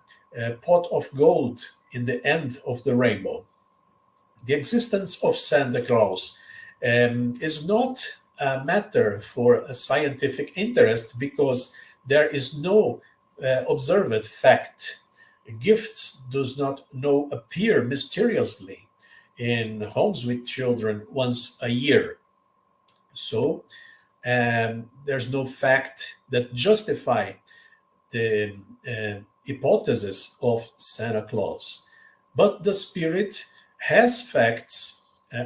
pot of gold in the end of the rainbow. The existence of Santa Claus is not a matter for a scientific interest because there is no observed fact. Gifts does not appear mysteriously in homes with children once a year. So there's no fact that justify the hypothesis of Santa Claus. But the spirit has facts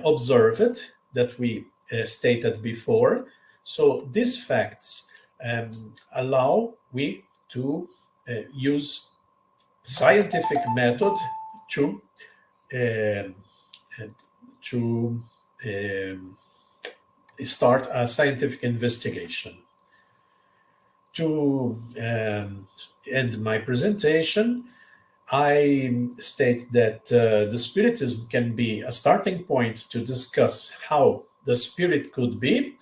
observed that we stated before. So these facts allow we to use scientific method to start a scientific investigation. To end my presentation, I state that the Spiritism can be a starting point to discuss how the spirit could be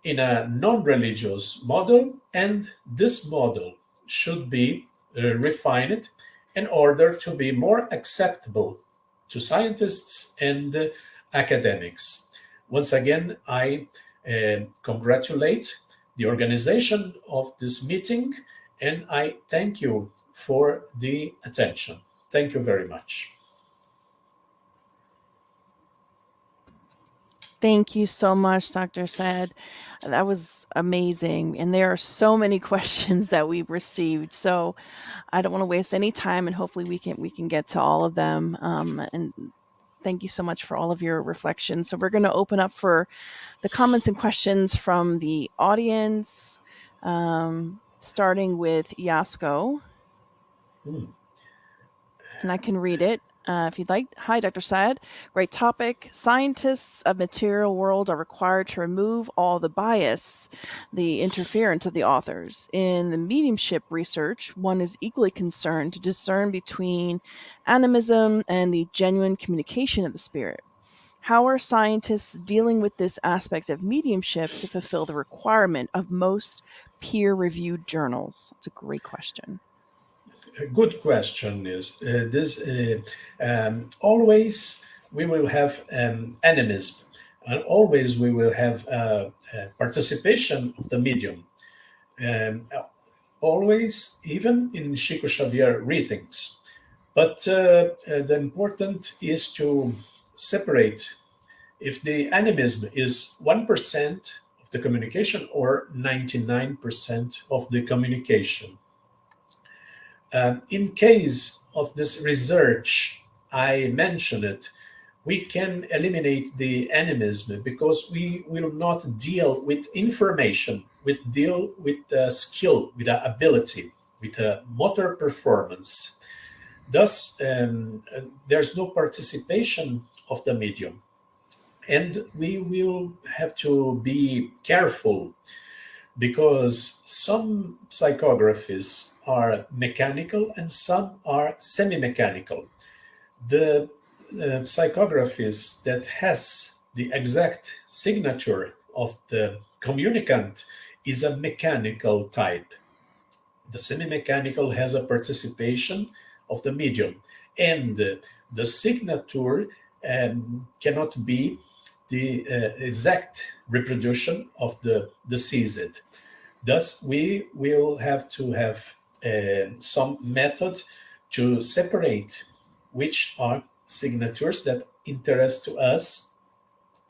in a non-religious model, and this model should be refined in order to be more acceptable to scientists and academics. Once again, I congratulate the organization of this meeting, and I thank you for the attention. Thank you very much. Thank you so much, Dr. Saad. That was amazing. And there are so many questions that we've received. So I don't want to waste any time, and hopefully we can get to all of them. And thank you so much for all of your reflections. So we're going to open up for the comments and questions from the audience, starting with Yasko. And I can read it if you'd like. Hi, Dr. Saad. Great topic. Scientists of material world are required to remove all the bias, the interference of the authors. In the mediumship research, one is equally concerned to discern between animism and the genuine communication of the spirit. How are scientists dealing with this aspect of mediumship to fulfill the requirement of most peer-reviewed journals? That's a great question. A good question is always we will have animism, and always we will have participation of the medium, always, even in Chico Xavier readings. But the important is to separate if the animism is 1% of the communication or 99% of the communication. In case of this research, I mentioned it, we can eliminate the animism because we will not deal with information, we deal with skill, with ability, with motor performance. Thus, there's no participation of the medium. And we will have to be careful because some psychographies are mechanical and some are semi-mechanical. The psychographies that has the exact signature of the communicant is a mechanical type. The semi-mechanical has a participation of the medium, and the signature cannot be the exact reproduction of the deceased. Thus, we will have to have some method to separate which are signatures that interest to us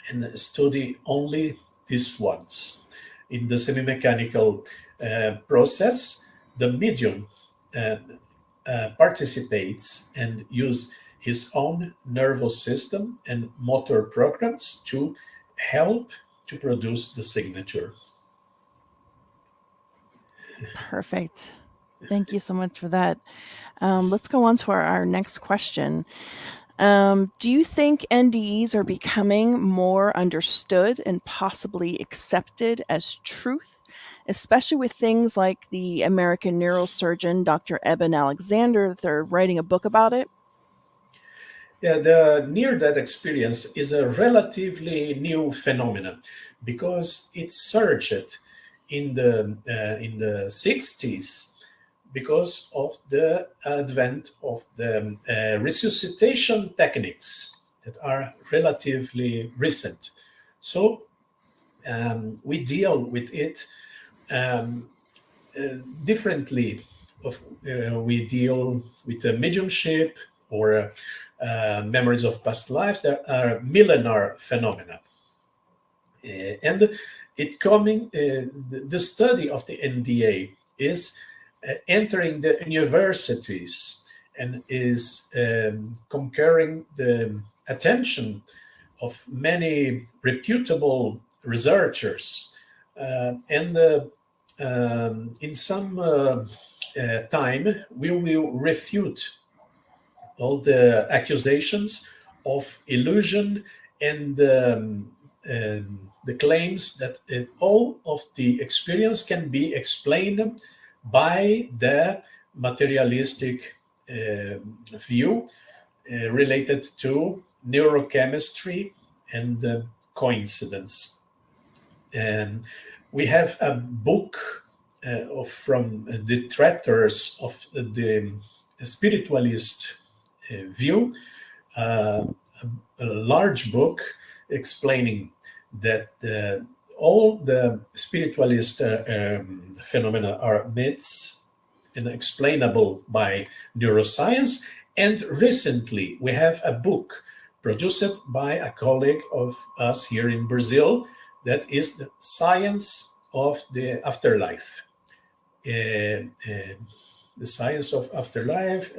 and study only these ones. In the semi-mechanical process, the medium participates and use his own nervous system and motor programs to help to produce the signature. Perfect. Thank you so much for that. Let's go on to our next question. Do you think NDEs are becoming more understood and possibly accepted as truth, especially with things like the American neurosurgeon, Dr. Eben Alexander, they're writing a book about it? Yeah, the near-death experience is a relatively new phenomenon because it surged in the 60s because of the advent of the resuscitation techniques that are relatively recent. So we deal with it differently. We deal with the mediumship or memories of past lives that are millennial phenomena. And it coming, the study of the NDA is entering the universities and is conquering the attention of many reputable researchers. And in some time, we will refute all the accusations of illusion and the claims that all of the experience can be explained by the materialistic view related to neurochemistry and coincidence. And we have a book from detractors of the spiritualist view, a large book explaining that all the spiritualist phenomena are myths and explainable by neuroscience. And recently, we have a book produced by a colleague of us here in Brazil that is the Science of the Afterlife. The Science of Afterlife,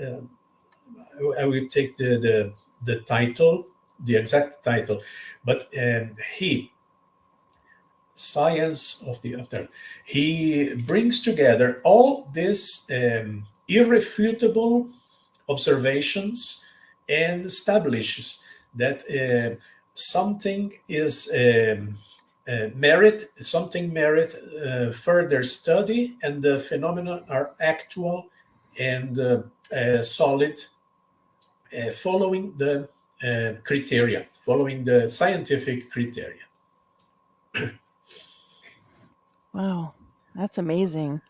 I will take the title, the exact title, but Science of the Afterlife. He brings together all these irrefutable observations and establishes that something merit further study, and the phenomena are actual and solid, following the criteria, following the scientific criteria. Wow, that's amazing.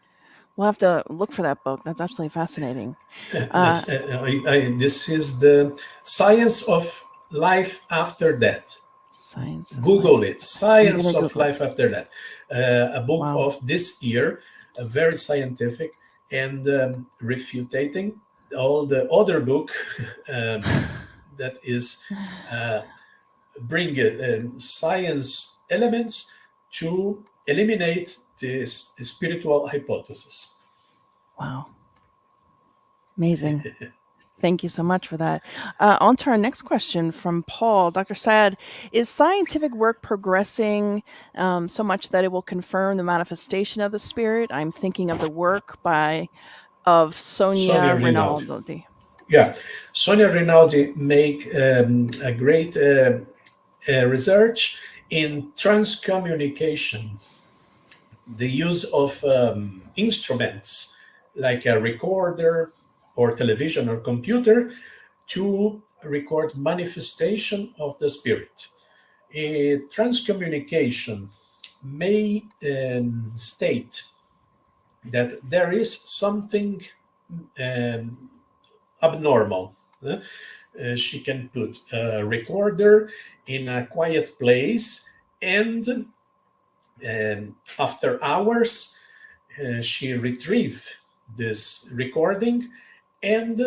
We'll have to look for that book. That's absolutely fascinating. This is the Science of Life After Death. Science. Google it. Science of Life After Death. A book of this year, very scientific and refuting all the other book that is bring science elements to eliminate this spiritual hypothesis. Wow. Amazing. Thank you so much for that. On to our next question from Paul. Dr. SAAD, is scientific work progressing so much that it will confirm the manifestation of the spirit? I'm thinking of the work of Sonia Rinaldi. Yeah, Sonia Rinaldi make a great research in transcommunication, the use of instruments like a recorder or television or computer to record manifestation of the spirit. Transcommunication may state that there is something abnormal. She can put a recorder in a quiet place, and after hours, she retrieve this recording, and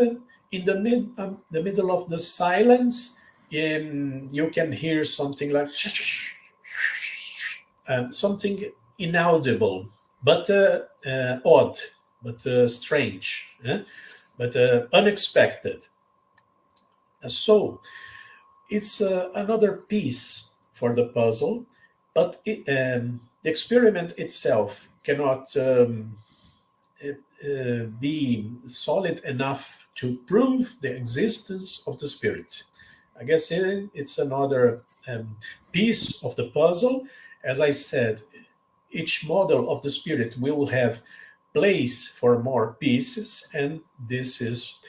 in the middle of the silence, you can hear something like something inaudible, but odd, but strange, but unexpected. So it's another piece for the puzzle, but the experiment itself cannot be solid enough to prove the existence of the spirit. I guess it's another piece of the puzzle. As I said, each model of the spirit will have place for more pieces, and this is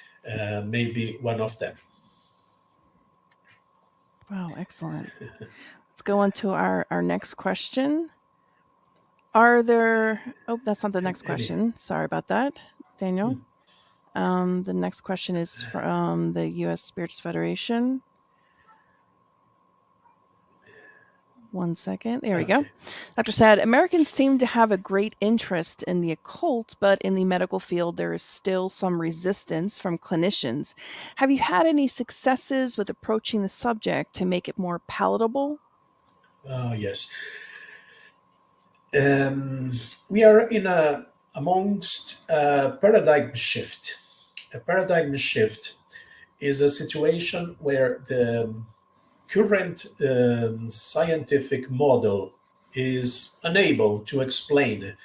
maybe one of them. Wow, excellent. Let's go on to our next question. Are there... Oh, that's not the next question. Sorry about that, Daniel. The next question is from the U.S. Spiritist Federation. 1 second. There we go. Dr. Saad, Americans seem to have a great interest in the occult, but in the medical field, there is still some resistance from clinicians. Have you had any successes with approaching the subject to make it more palatable? Yes. We are amongst a paradigm shift. A paradigm shift is a situation where the current scientific model is unable to explain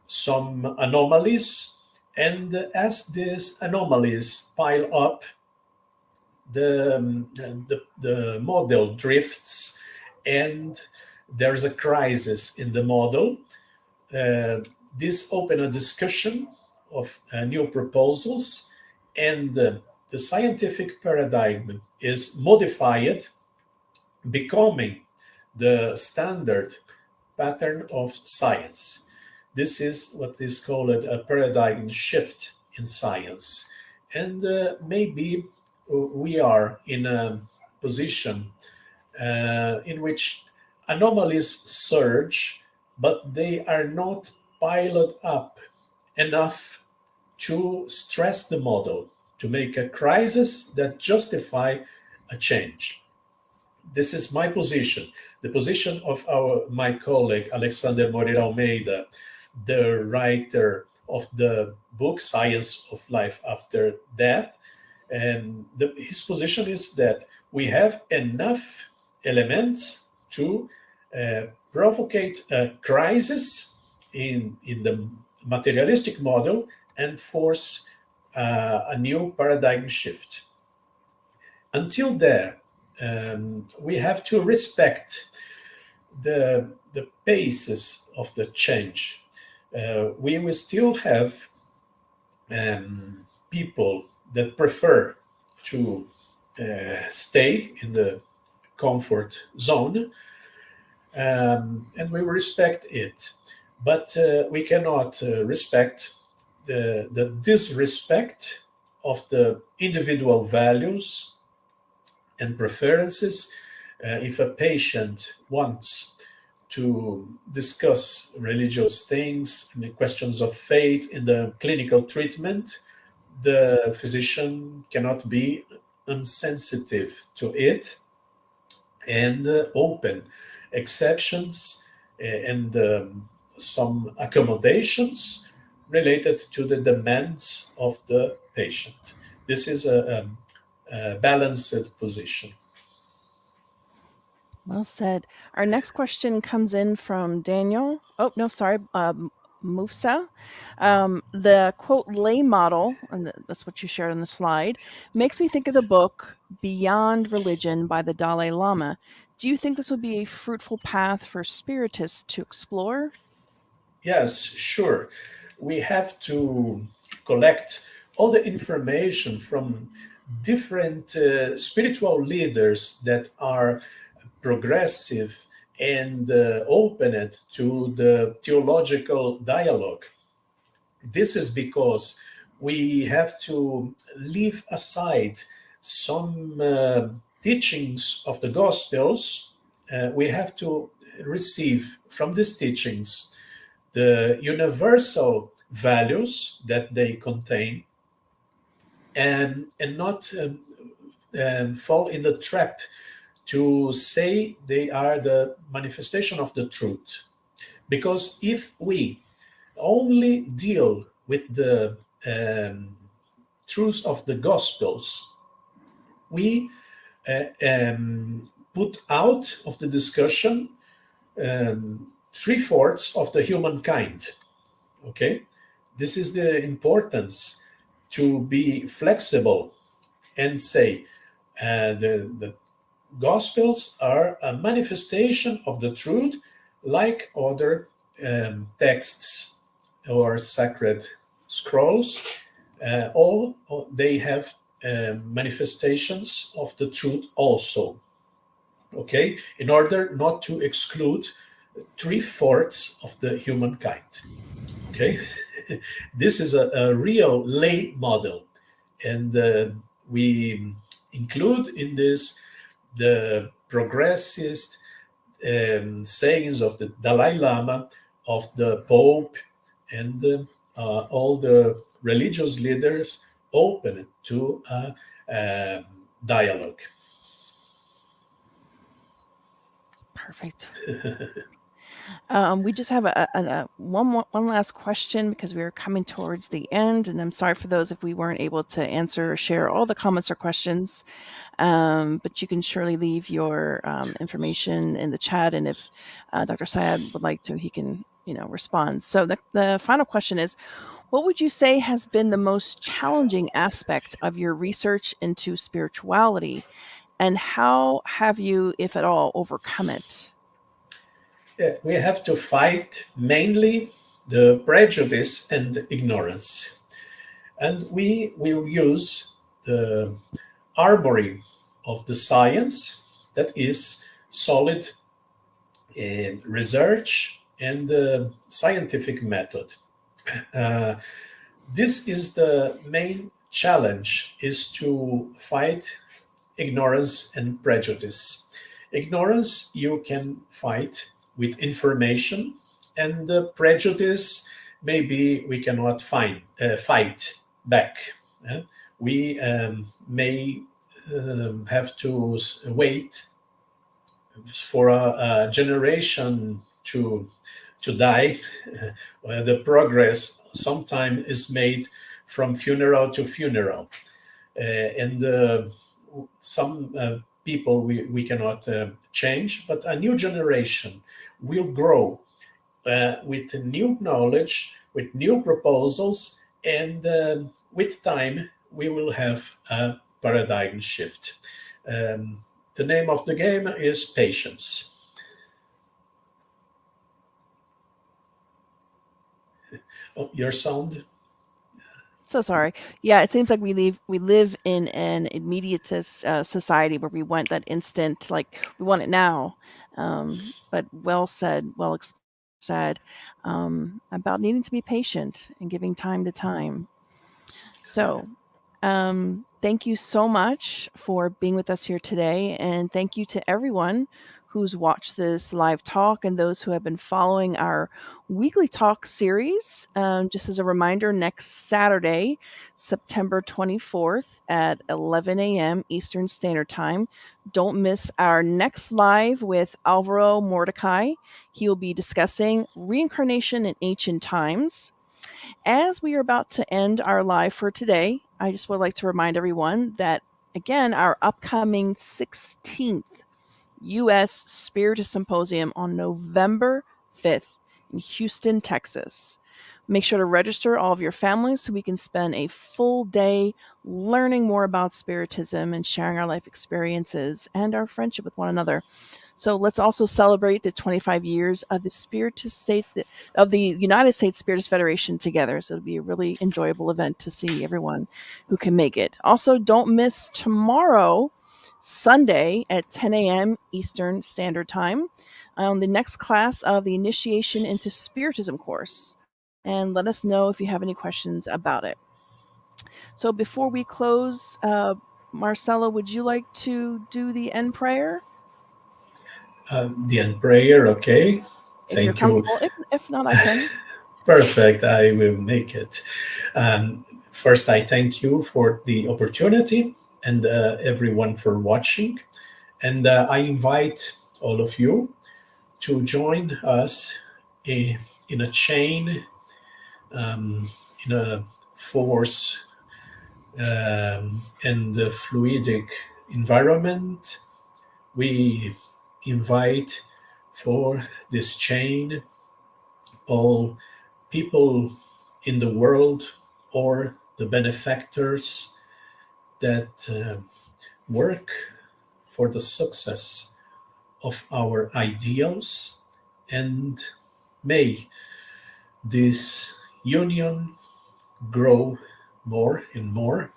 some anomalies, and as these anomalies pile up, the model drifts, and there's a crisis in the model. This opens a discussion of new proposals, and the scientific paradigm is modified, becoming the standard pattern of science. This is what is called a paradigm shift in science. And maybe we are in a position in which anomalies surge, but they are not piled up enough to stress the model, to make a crisis that justify a change. This is my position. The position of my colleague, Alexander Moreira Almeida, the writer of the book Science of Life After Death. And his position is that we have enough elements to provocate a crisis in the materialistic model and force a new paradigm shift. Until there, we have to respect the paces of the change. We will still have people that prefer to stay in the comfort zone, and we respect it. But we cannot respect the disrespect of the individual values and preferences. If a patient wants to discuss religious things and the questions of faith in the clinical treatment, the physician cannot be insensitive to it and open exceptions and some accommodations related to the demands of the patient. This is a balanced position. Well said. Our next question comes in from Daniel. Oh, no, sorry. Mufsa. The quote lay model, and that's what you shared on the slide, makes me think of the book Beyond Religion by the Dalai Lama. Do you think this would be a fruitful path for spiritists to explore? Yes, sure. We have to collect all the information from different spiritual leaders that are progressive and opened to the theological dialogue. This is because we have to leave aside some teachings of the Gospels. We have to receive from these teachings the universal values that they contain, and not fall in the trap to say they are the manifestation of the truth. Because if we only deal with the truth of the Gospels, we put out of the discussion 3/4 of the humankind. Okay, this is the importance to be flexible and say the Gospels are a manifestation of the truth, like other texts or sacred scrolls. All they have manifestations of the truth also. Okay, in order not to exclude 3/4 of the humankind. Okay, this is a real lay model, and we include in this the progressist sayings of the Dalai Lama, of the Pope, and all the religious leaders open to dialogue. Perfect. We just have one last question because we are coming towards the end, and I'm sorry for those if we weren't able to answer or share all the comments or questions. But you can surely leave your information in the chat, and if Dr. Syed would like to, he can respond. So the final question is, what would you say has been the most challenging aspect of your research into spirituality, and how have you, if at all, overcome it? Yeah, we have to fight mainly the prejudice and ignorance. And we will use the armory of the science, that is solid research and scientific method. This is the main challenge, is to fight ignorance and prejudice. Ignorance you can fight with information, and the prejudice maybe we cannot fight back. We may have to wait for a generation to die. The progress sometimes is made from funeral to funeral, and some people we cannot change, but a new generation will grow with new knowledge, with new proposals, and with time we will have a paradigm shift. The name of the game is patience. Oh, your sound? So sorry. Yeah, it seems like we live in an immediatist society where we want that instant, like we want it now. But well said, said about needing to be patient and giving time to time. So thank you so much for being with us here today, and thank you to everyone who's watched this live talk and those who have been following our weekly talk series. Just as a reminder, next Saturday, September 24th at 11 a.m. Eastern Standard Time, don't miss our next live with Alvaro Mordecai. He will be discussing reincarnation in ancient times. As we are about to end our live for today, I just would like to remind everyone that, again, our upcoming 16th U.S. Spiritist Symposium on November 5th in Houston, Texas. Make sure to register all of your families so we can spend a full day learning more about Spiritism and sharing our life experiences and our friendship with one another. So let's also celebrate the 25 years of the United States Spiritist Federation together. So it'll be a really enjoyable event to see everyone who can make it. Also, don't miss tomorrow, Sunday at 10 a.m. Eastern Standard Time, on the next class of the Initiation into Spiritism course. And let us know if you have any questions about it. So before we close, Marcelo, would you like to do the end prayer? The end prayer, okay. Thank you. If not, I can. Perfect, I will make it. First, I thank you for the opportunity and everyone for watching. And I invite all of you to join us in a chain, in a force and the fluidic environment. We invite for this chain all people in the world or the benefactors that work for the success of our ideals, and may this union grow more and more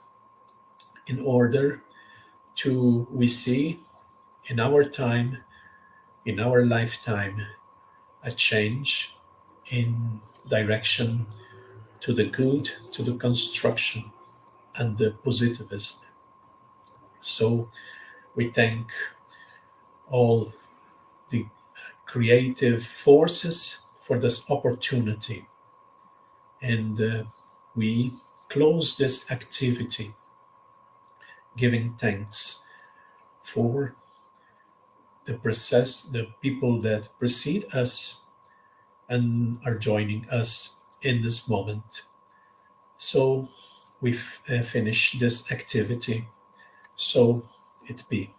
in order to, we see in our time, in our lifetime, a change in direction to the good, to the construction and the positivism. So we thank all the creative forces for this opportunity. And we close this activity giving thanks for the people that precede us and are joining us in this moment. So we've finished this activity. So it be.